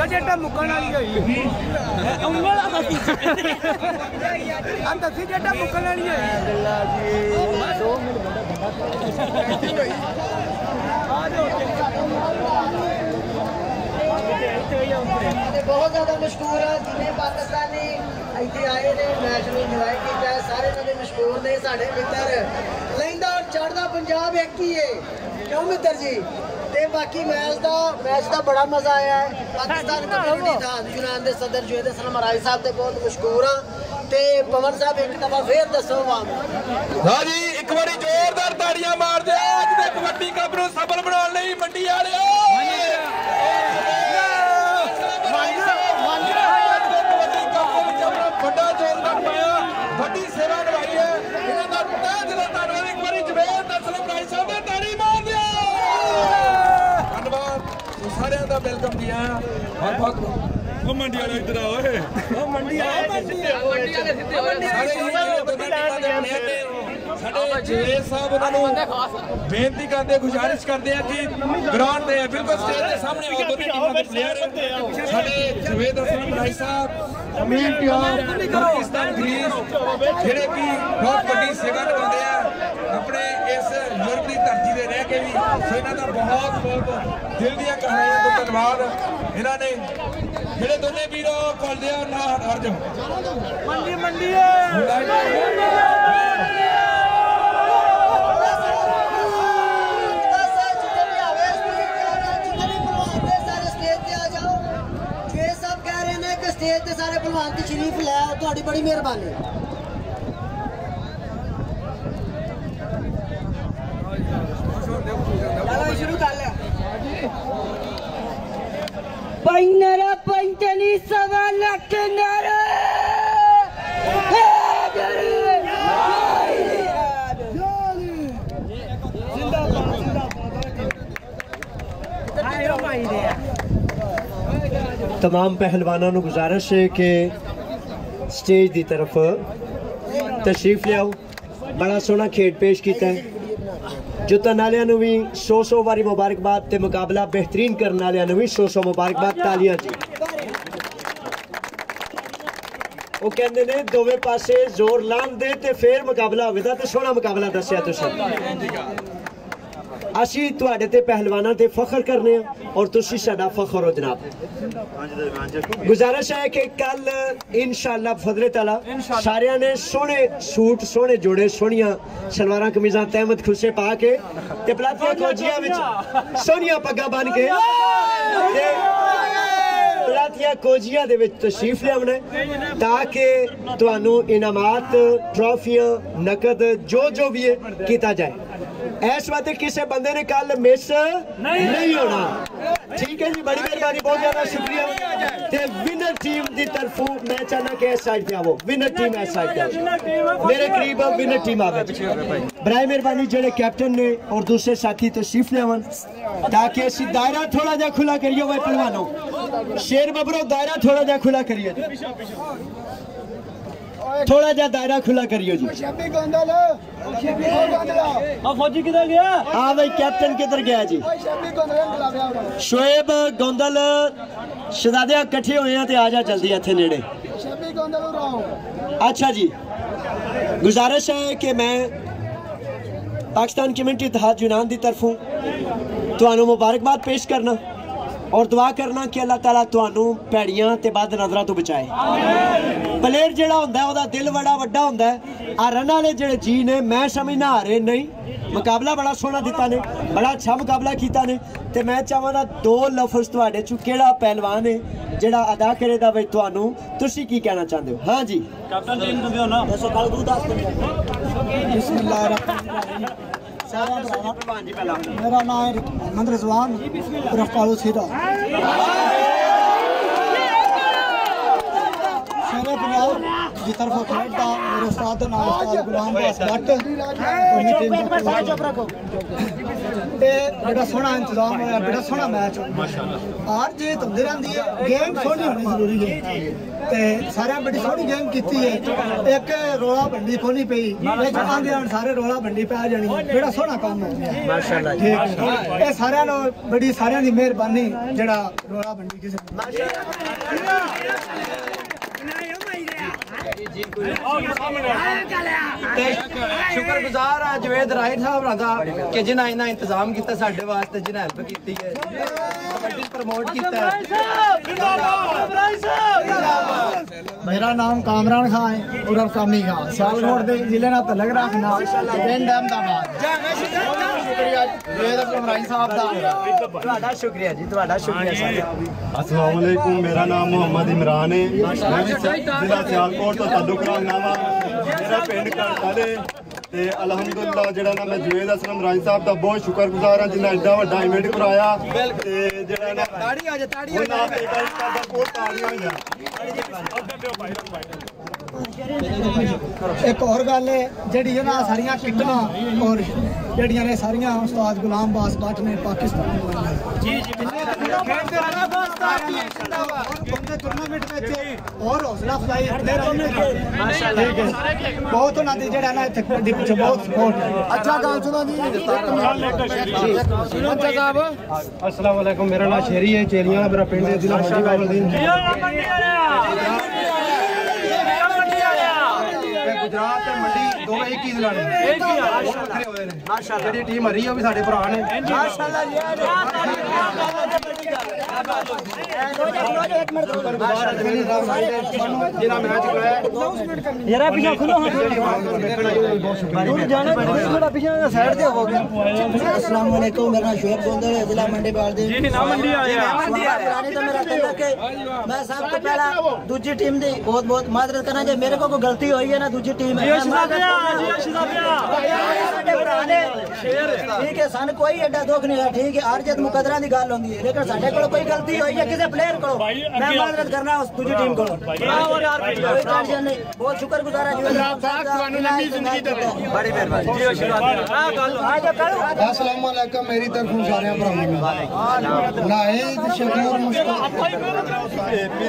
जेटा मुकन वाली होई दसी जेटा मुकन वाली बहुत ज्यादा मशहूर है जिन्हें पाकिस्तानी इतने आए ने मैच में इंजॉय किया सारे नवे मशहूर ने साढ़े मित्र लैंदा और चढ़दा पंजाब एक ही है क्यों मित्र जी ते बाकी मैच दा बड़ा मजा आया है। पाकिस्तान कबड्डी था यूनान दे सदर जुएद असलम राय साहब ते बहुत मशहूर हां ते पवन साहब एक दफा फिर दसो हां जी एक बारी जोरदार ताड़ियां मार दे आज दे कबड्डी कप नूं सफल बनाउण लई मंडी वालिओ बड़ा जोरदार पाया बड़ी सेवा निभाई है इन्हां दा तहे दिलों धन्नवाद। एक बारी जुएद असलम राय साहब ने ताड़ी मार दिया धन्नवाद सारे का वेलकम किया और बहुत मंडी वाले इधर आओ मंडी जवेद साहब बेनती करते गुजारिश करते हैं कि ग्राउंड में बिल्कुल स्टेज के सामने आओ दोनों टीमों के प्लेयर साडे जवेद असलम भाई साहब अमीन प्यार पाकिस्तान ग्रीस जेडे की बहुत बड़ी सेवा निभाते हैं अपने इस यूरोप की धरती से रह के भी सेना का बहुत बहुत दिल दिया कहानियां को धन्यवाद। इन्होंने जेडे दोनों वीरों कॉल दिया ना हर जाओ मंडी मंडी स्टेज ते सारे पहलवान की शरीफ लै थोड़ी बड़ी मेहरबानी। शुरू कर लिया पैनरा पंचनी सवा लाख नारा तमाम पहलवानों को गुजारिश है कि स्टेज की तरफ तशरीफ लियाओ। बड़ा सोहना खेड पेश किया है जुतन वालों भी 100 बारी मुबारकबाद ते मुकाबला बेहतरीन करने वालों भी 100 मुबारकबाद तालियां जी। वो कहते ने दोवें पासे जोर लान दे ते फिर मुकाबला होगा तो सोहना मुकाबला दसिया तुसीं असी तुहाडे ते पहलवानां ते फखर करने और तुसी साडा फखर हो जनाब। गुजारिश है कि कल इंशाअल्लाह फजले ताला सारियां ने सोहने सूट सोहने जोड़े सोहनियां सलवारां कमीजां तहमत खुसे पा के ते पलातिया कोजियां विच सोहनियां पग्गां बन के ते पलातिया कोजियां दे विच तशरीफ लियावना ताकि तुहानू इनामात ट्रॉफियां नकद जो भी है कीता जाए। इस बात किसी बंदे ने कल मिस नहीं होना। ठीक है जी, बड़ी मेहरबानी, बहुत ज्यादा शुक्रिया। ते विनर टीम की तरफों मैं चाहना कि इस साइड पे आओ, विनर टीम इस साइड पे आओ, मेरे करीब विनर टीम आवे। बराए मेहरबानी जेडे कैप्टन ने और दूसरे साथी तशरीफ लियावन ताकि असी दायरा थोड़ा जा खुला करिए। भाई पहलवानों, शेर बबरो दायरा थोड़ा जा खुला करिए, थोड़ा जा दायरा खुला करियो जी। फौजी किधर गया? हाँ भाई, कैप्टन किधर गया जी? शोएब गोंदल शहजादिया इकट्ठे हुए हैं, आ जा जल्दी इत्थे नेड़े। अच्छा जी, गुजारिश है कि मैं पाकिस्तान कमेटी इत्तेहाद यूनान की तरफों तुहानू मुबारकबाद पेश करना और दुआ करना कि अल्लाह ताला तुहानू भैड़ियां ते बद नजरां तो बचाए। प्लेयर जेड़ा हुंदा है ओदा दिल बड़ा वड्डा हुंदा है। आ रन वाले जेड़े जी ने मैं समझना हारे नहीं, मुकाबला बड़ा सोहना दिता ने, बड़ा अच्छा मुकाबला कीता ने। ते मैं चाहवांगा दो लफ्ज़ तुहाडे चों केड़ा पहलवान है जेड़ा अदा करेगा भाई तुहानू, तुसी की कहना चाहते हो? हाँ जी, कैप्टन टीम तो दियो ना, दसो कल तू दस। मेरा नाम है मोहम्मद रिजवान उर्फ कालू सीधा। शेरे पंजाब की तरफ खेलता मेरे उस्ताद का नाम उस्ताद गुलाम अब्बास भट्ट। बड़ा सोहना इंतजाम होया, बड़ा सोहना मैच हार जीत होंदी रहंदी है, गेम सोहनी होनी जरूरी है। ते सारे बड़ी सोहनी गेम कीती है। एक रोला बंडी खोनी पई, सारे रोला बंडी पै जानी, बड़ा सोहना काम हो गया माशाअल्लाह। ठीक है, सारे बड़ी सारे दी मेहरबानी जेड़ा रोला बंडी किसे शुक्रगुजार है जवेद राय साहब का कि जिन्हें इन्ना इंतजाम किया साडे वास्ते, जिन्हें हेल्प की है, कबड्डी प्रमोट किया। मेरा नाम कामरान खान है उर्फ कामी खान, सियालकोट के जिले का तलक रखना, पिंड अहमदाबाद। शुक्रिया जी, तुहाडा शुक्रिया। अस्सलाम वालेकुम, मेरा नाम मोहम्मद इमरान है, जिला सियालकोट तो ताल्लुक रखना वा, मेरा पिंड घड़काले। ते अलहमदुलिल्लाह जेड़ा ना मैं जवेद असलम राय साहब का बहुत शुक्रगुजार हाँ जिन्हें एडा वड्डा इवेंट कराया। एक और गल है जी ना सारिया किटना और जड़िया ने सारिया उस्ताद गुलाम अब्बास भट्ट ने पाकिस्तान टूर्नामेंट और हौसला अफजाई बहुत उन्होंने जरा ना कबड्डी पिछले बहुत सपोर्ट है। अच्छा गल सुनो जी। अस्सलाम वालेकुम, मेरा नाम शेरी है, चेरियां मेरा पिंड है, जिला गुजरात मंडी दोवें एक ही जिला ने माशाअल्लाह। जी टीम हरी है भी साडे भरा ने माशाअल्लाह। जिला मैच कराया जरा पीछे खुलो जाने थोड़ा पीछे साइड पे हो गया। अस्सलाम वालेकुम, मेरा नाम शोएब गोंदल है, जिला मंडी बालदी। जी ना मंडी आया तो मेरा तलक है। मैं सब तो पहला दूसरी टीम दी बहुत बहुत माजरत करना जे मेरे को कोई गलती हुई है ना दूसरी टीम है ठीक है, सन कोई एडा दुख नहीं है। ठीक है, हर जद मुकदरा की गल होंदी है, लेकिन साडे कोल कोई गलती हुई है किसी प्लेयर को मैं माजरत करना उस दूसरी टीम को। कोई टेंशन नहीं, बहुत शुक्रगुजार है। बड़ी मेहरबानी। अस्सलाम वालेकुम, मेरी तरफ सारे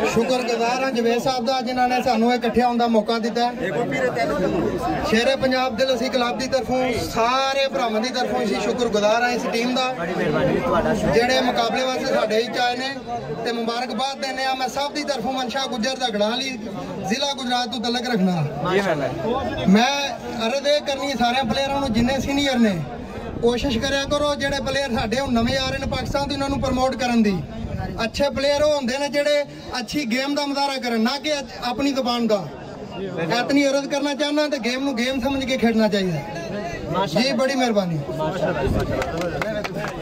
शुक्रगुजार हाँ जवेद साहब का जिन्होंने सानू इकट्ठे होने का मौका दिता। शेरे पंजाब दिल असी क्लब की तरफों सारे भरावां की तरफों असीं शुक्रगुजार हाँ इस टीम का जेड़े मुकाबले वास्ते साडे विच आए ने ते मुबारकबाद देने। मैं सब की तरफों मनशा गुजर दा गड़ाली जिला गुजरात तो तलक रखना। मैं अर्ज ये करनी सारे प्लेयरों जिन्ने सीनियर ने कोशिश करा करो जेडे प्लेयर साडे हुण नवे आ रहे ने पाकिस्तान तो इन्होंने प्रमोट करन दी। अच्छे प्लेयर वो होंदे ने जेडे अच्छी गेम का मुजाहरा करन, ना कि अपनी जुबान का। इतनी अर्ज करना चाहना तो गेम नू गेम समझ के खेलना चाहिए जी। बड़ी मेहरबानी।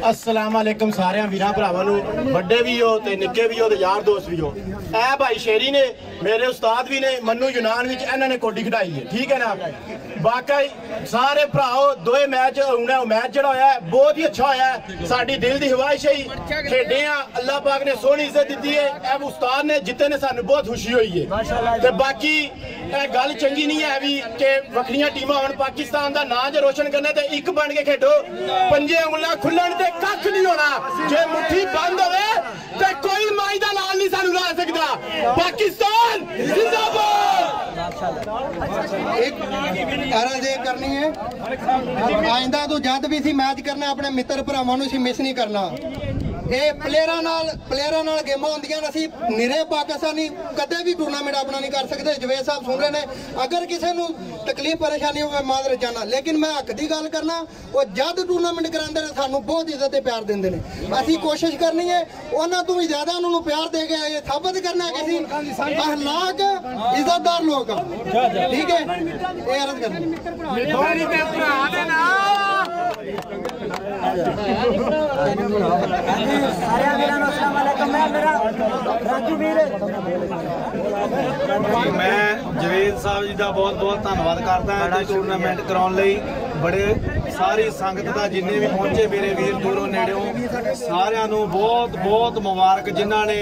अस्सलाम वालेकुम सारे वीर भरावां नू, बड़े भी हो ते निक्के भी हो ते यार दोस्त भी हो। ए भाई शेरी ने मेरे उस्ताद भी ने मन्नू यूनान विच इन्हां ने कोडी खिडाई है, ठीक है ना। वाकई सारे भराओ दोए मैच हुणे मैच जिहड़ा होया है बहुत ही अच्छा होया है। साडी दिल दी ख्वाहिश है खेडे आ, अल्लाह पाक ने सोहनी इज्जत दी है। ए उस्ताद ने जिते ने सानू बहुत खुशी हुई है। ते बाकी ए गल चंगी नहीं है भी कि वखरियां टीमां होण, पाकिस्तान दा नाम जे रोशन करना ते एक बन के खेडो। पंजे उंगलां खुल्लण ते कख नहीं होना, जे मुट्ठी बंद होवे ते कोई माई दा लाल नहीं सानू ला सकदा। पाकिस्तान जिंदाबाद। एक अर्ज ये करनी है, आइंदा तू जद भी सी मैच करना अपने मित्र भरावां नू मिस नहीं करना। ये प्लेयरां नाल गेमां होंदियां ने, असीं निरे पाकिस्तानी कदे भी टूर्नामेंट अपना नहीं कर सकते। जवेद साहब सुन रहे ने, अगर किसी नू तकलीफ परेशानी हो माजर चाहना, लेकिन मैं हक की गल करना, वो जद टूर्नामेंट करांदे ने सानू बहुत इज्जत ते प्यार देंदे ने। असीं कोशिश करनी है उन्हां तों भी ज्यादा उन्हां नू प्यार दे के ये साबित करना है कि असीं अखलाक इज्जतदार लोग हां, ठीक है। ये अर्ज मैं जवेद साहब जी का बहुत बहुत धन्यवाद करता है टूरनामेंट कराने लई। बड़े सारी संगत का जिन्हें भी पहुंचे मेरे वीर दूरों नेड़ों सारिਆਂ ਨੂੰ बहुत बहुत मुबारक जिन्हों ने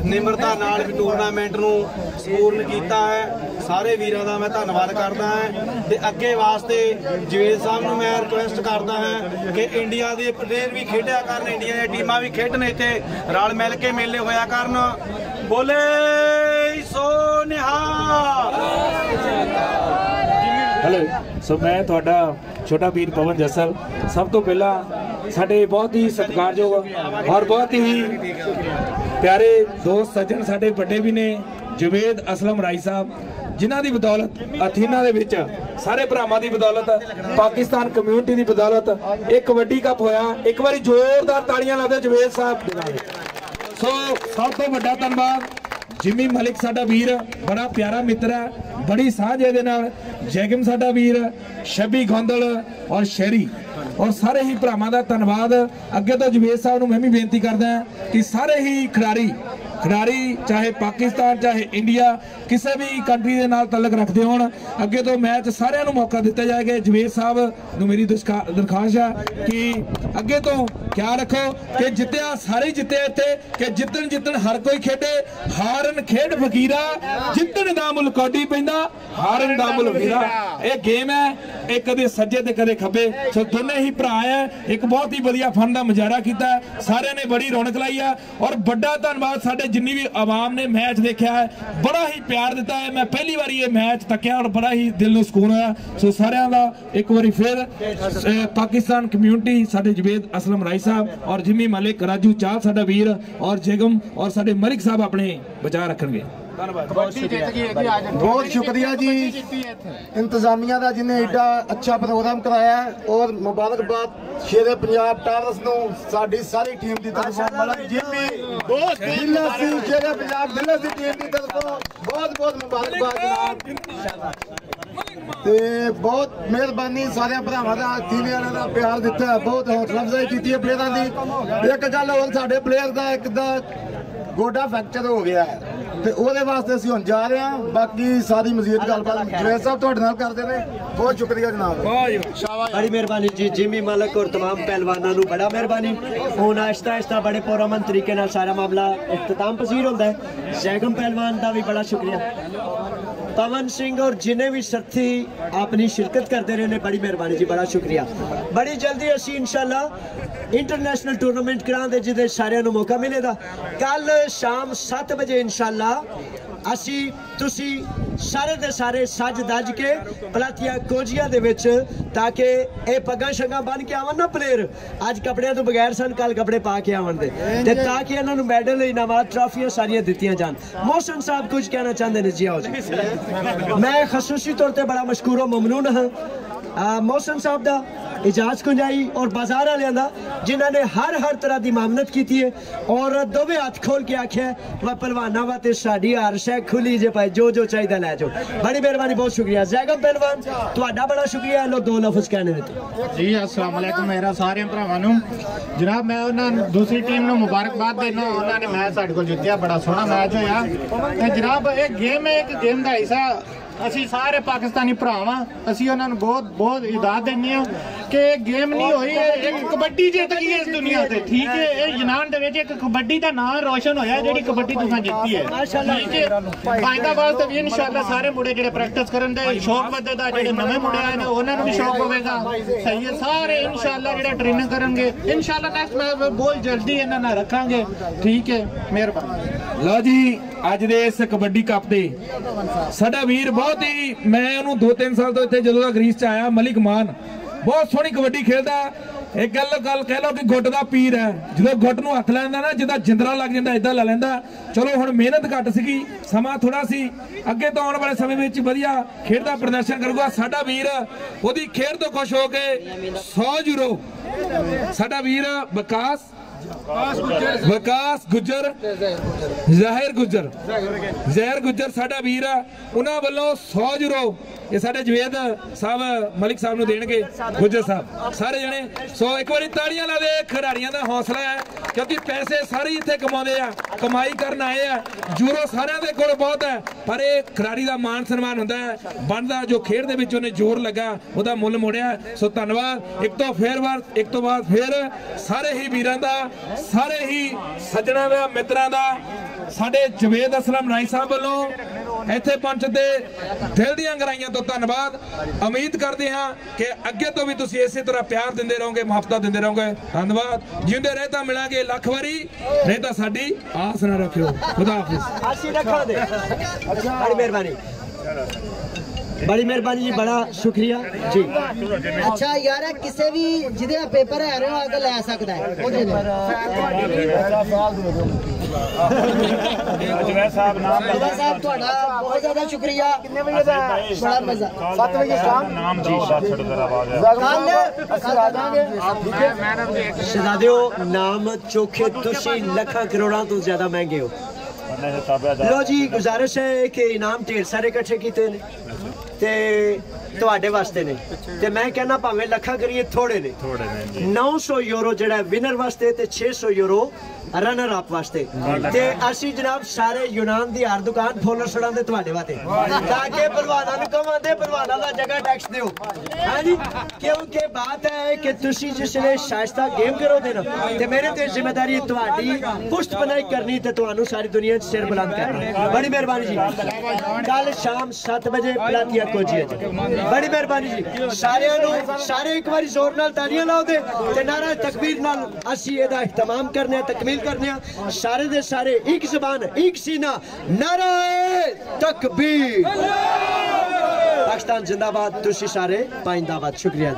निमरता नाल भी टूरनामेंट नूं संपूर्ण किया है। सारे वीरों का मैं धन्यवाद करता है ते अगे वास्ते जवेद साहब नूं मैं रिक्वेस्ट करता है कि इंडिया के प्लेयर भी खेडिया करन, इंडिया दी टीमां भी खेडन, इत्थे रल मिल के मेले होया करन। बोले सो निहाल। हेलो सो मैं थोड़ा छोटा वीर पवन जसल। सब तो पहला साडे बहुत ही सत्कारयोग और बहुत ही प्यारे दोस्त सज्जन साडे बड़े भी ने जवेद असलम राई साहब, जिन्हां दी बदौलत अथीना दे विच सारे भरावां दी बदौलत, पाकिस्तान कम्यूनिटी दी बदौलत एक कबड्डी कप होया। एक बारी जोरदार ताड़ियां ला दे जवेद साहब दे। सो सब तो बड़ा धन्यवाद जिमी मलिक साडा वीर, बड़ा प्यारा मित्र है, बड़ी साझ दे नाल। जैगम साडा वीर, शबी गोंदल और शेरी और सारे ही भरावां दा धन्यवाद। अगे तो जवेद साहब नूं मैं भी बेनती करदा कि सारे ही खिडारी चाहे पाकिस्तान चाहे इंडिया किसी भी कंट्री के नाल तलक रखते होण, अगे तो मैच सारिਆਂ ਨੂੰ मौका दिता जाएगा। जवेद साहब नूं मेरी दरखास्त है कि अगे तो क्या रखो कि जितया सारे जिते इत्थे कि जितन हर कोई खेडे, हारन खेड फकीरा, जितन दा मुल कौडी पैंदा, हारन दा मुल वीरा। ये गेम है, एक कदे सज्जे ते कदे खब्बे। सो दोनों ही भरा है, एक बहुत ही वधिया फन का मुजाहरा किया, सारे ने बड़ी रौनक लाई है। और बड़ा धन्यवाद साडे जिन्नी भी आवाम ने मैच देखा है, बड़ा ही प्यार दिता है। मैं पहली बार ये मैच तकिया और बड़ा ही दिल नूं सुकून होया। सो सारिਆਂ ਦਾ एक बार फिर पाकिस्तान कम्यूनिटी साडे जवेद असलम राई साहब और जिमी मलिक, राजू चाल साडा वीर और जेगम और साडे मलिक साहब अपने बचा रखणगे। बहुत शुक्रिया जी इंतजामिया का जिन्हें एडा अच्छा प्रोग्राम कराया है। और मुबारकबाद शेरे पंजाब टावर्स नूं साडी सारी टीम की तरफों, मतलब जिमी शेरे पंजाब दिल्ली की टीम की तरफों बहुत बहुत मुबारकबाद। ते बहुत मेहरबानी सारे भरावां दा, टीवी वाले दा प्यार दिता है, बहुत हौसला अफजाई की है प्लेयरां दी। एक गल होर साडे प्लेयर दा एक दा गोडा फ्रैक्चर हो गया है ते ओहदे वास्ते असीं हुण जा रहे हैं। बाकी सारी मजीद गलबात जवेद साहब तुहाडे नाल करदे ने। बहुत शुक्रिया जनाब, बड़ी मेहरबानी जी जिमी मलिक और तमाम पहलवानों को बड़ा मेहरबानी। हुण आहिस्ता आहिस्ता बड़े पुरअमन तरीके नाल सारा मामला इख्तिताम पसीर होंदा है। जैगम पहलवान का भी बड़ा शुक्रिया, पवन सिंह और जिन्हें भी साथी अपनी शिरकत करते रहे ने, बड़ी मेहरबानी जी, बड़ा शुक्रिया। बड़ी जल्दी असी इंशाल्लाह इंटरनेशनल टूर्नामेंट करांदे जिहदे सारिਆਂ ਨੂੰ मौका मिलेगा। कल शाम 7 बजे इंशाल्लाह असी तुसी सारे दे सारे सज दज के पलातिया कोजिया दे विच, ताकि ये पग्गां शग्गां बन के आवन ना प्लेयर, अज कपड़ियां तो बगैर सन, कल कपड़े पा के आवन दे, ते ताकि इन्हां नूं मैडल इनामात ट्रॉफियां सारियां दित्तियां जान। मोहसिन साहब कुछ कहना चाहते हैं जी? आओ जी। मैं खसूसी तौर पर बड़ा मशकूर और ममनून हाँ मोहसिन साहब का इजाज कुंजाई और बाजार वाले का जिन्होंने हर तरह की मामनत की है और दोवे हाथ खोल के आख्या वह पहलवाना वा ते साडी हर शै खुली जे पाए जो चाहिए लै जाओ। बड़ी मेहरबानी, बहुत शुक्रिया जैकब पहलवान, तुहाडा बड़ा शुक्रिया। लो 2 लफ्ज कहने जी। अस्सलाम वालेकुम मेरा सारे भरावां नूं जनाब, मैं उन्होंने दूसरी टीम नूं मुबारकबाद देना, उन्होंने मैच साडे कोल जित्तिया, बड़ा सोहना मैच होया। ते जनाब एक गेम है, एक गेम का हिस्सा असी सारे पाकिस्तानी भरा हाँ, असी उन्होंने बहुत इजाद देने कि गेम नहीं हुई, एक कबड्डी जित गई इस दुनिया से, ठीक है। ये यूनान दे विच एक कबड्डी का नाम रोशन होया जिहड़ी कबड्डी तुसां जित्ती है, ठीक है। आइंदा वास्ते भी इंशाअल्लाह सारे मुंडे जिहड़े प्रैक्टिस करन दे शौक वधेगा, जिहड़े नवे मुंडे आए ने उन्हां नूं भी शौक होवेगा, सही है। सारे इंशाअल्लाह जिहड़े ट्रेनिंग करनगे इंशाअल्लाह नेक्स्ट मैच बहुत जल्दी इन्हां नाल रखांगे, ठीक है। मेहरबानी। लो जी, अज दे इस कबड्डी कप ते साडा वीर बहुत ही, मैं उन्होंने 2-3 साल तो इत्थे जदों दा ग्रीस च आया, मलिक मान बहुत सोहनी कबड्डी खेलदा। एक गल कह लो कि गुट का पीर है, जो गुट नूं हथ लैंदा ना जिदा जिंदरा लग जाता इदा ला लैंदा। चलो हुण मेहनत घट सीगी, समा थोड़ा सी, अगे तो आने वाले समय में वधिया खेड दा प्रदर्शन करूगा। साडा वीर ओदी खेड तो खुश हो के 100 यूरो साडा वीर विकास गुज्जर ज़ाहिर गुज्जर साडा वीर उन्हां वल्लों 100 यूरो ये साडे जवेद साहब मलिक साहब नूं देणगे, गुज्जर साहब सारे जने। सो एक बारी ताड़ियां ला दे, खिडारियां दा हौसला है क्योंकि पैसे सारे इत्थे कमाउंदे आ, कमाई करन आए आ, यूरो सारियां दे कोल बहुत है, पर ये खिडारी दा मान सन्मान हुंदा है, बनदा जो खेड दे विच उहने जोर लगा ओहदा मुੱਲ मोड़िया। सो धन्नवाद एक तो बाद फिर सारे ही वीरां दा, सारे ही सज्जणा दा, मित्रां दा, साडे जवेद असलम राय साहब वालों इत्थे पहुंचते दिल दीआं गहराइयां तो धन्नवाद। उम्मीद करते हैं कि अगे तो भी तुसीं इसे तरह प्यार दिंदे रहोगे, मुहब्बत दिंदे रहोगे। धन्नवाद, जिंदे रहे तां मिलांगे लख वारी, नहीं तां साडी आस ना रखियो। खुदा हाफिज़। बड़ी मेहरबानी जी, बड़ा शुक्रिया जी। अच्छा यार, किसी भी जिहदे पेपर है रहा अगर ले सकता है साहब, थोड़ा बहुत ज्यादा शुक्रिया। बड़ा मजा 7 बजे शहजादियों, नाम चोखे तुसी लखा करोड़ा तो ज्यादा महंगे हो। लो जी, गुजारिश है कि इनाम ढेर सारे इकट्ठे किए ते ਤੁਹਾਡੇ ਵਾਸਤੇ ਨੇ ਤੇ मैं कहना भावें ਲੱਖਾਂ करिए थोड़े ने 900 यूरो ਜਿਹੜਾ विनर वास्ते ते 600 यूरो रनर अप वास्ते ते ਅਸੀਂ जनाब सारे यूनान दी हर दुकान फुੱਲ ਛੜਾਉਂਦੇ ਤੁਹਾਡੇ ਵਾਸਤੇ ਤਾਂ ਕਿ ਪਹਿਲਵਾਨਾਂ ਨੂੰ ਕਹਾਂਦੇ ਪਹਿਲਵਾਨਾਂ ਦਾ ਜਗ੍ਹਾ ਟੈਕਸ ਦਿਓ। हाँ जी, क्योंकि बात है कि तुसी जिसले शाइस्ता गेम करोगे ना ते मेरे ते जिम्मेदारी ਤੁਹਾਡੀ पुष्ट बनाई करनी ते ਤੁਹਾਨੂੰ सारी दुनिया च सिर बुलंद करना। बड़ी मेहरबानी जी। कल शाम 7 बजे पलातिया कोची है। बड़ी मेहरबानी जी। सारे एक बार जोर नाल तालियां लाओ दे ते नारा तकबीर नाल असी एदा इख्तिताम करने, तकमील करने। सारे दे सारे एक ज़बान एक सीना, नारा तकबीर। पाकिस्तान जिंदाबाद, तुसी सारे पाइंदाबाद। शुक्रिया।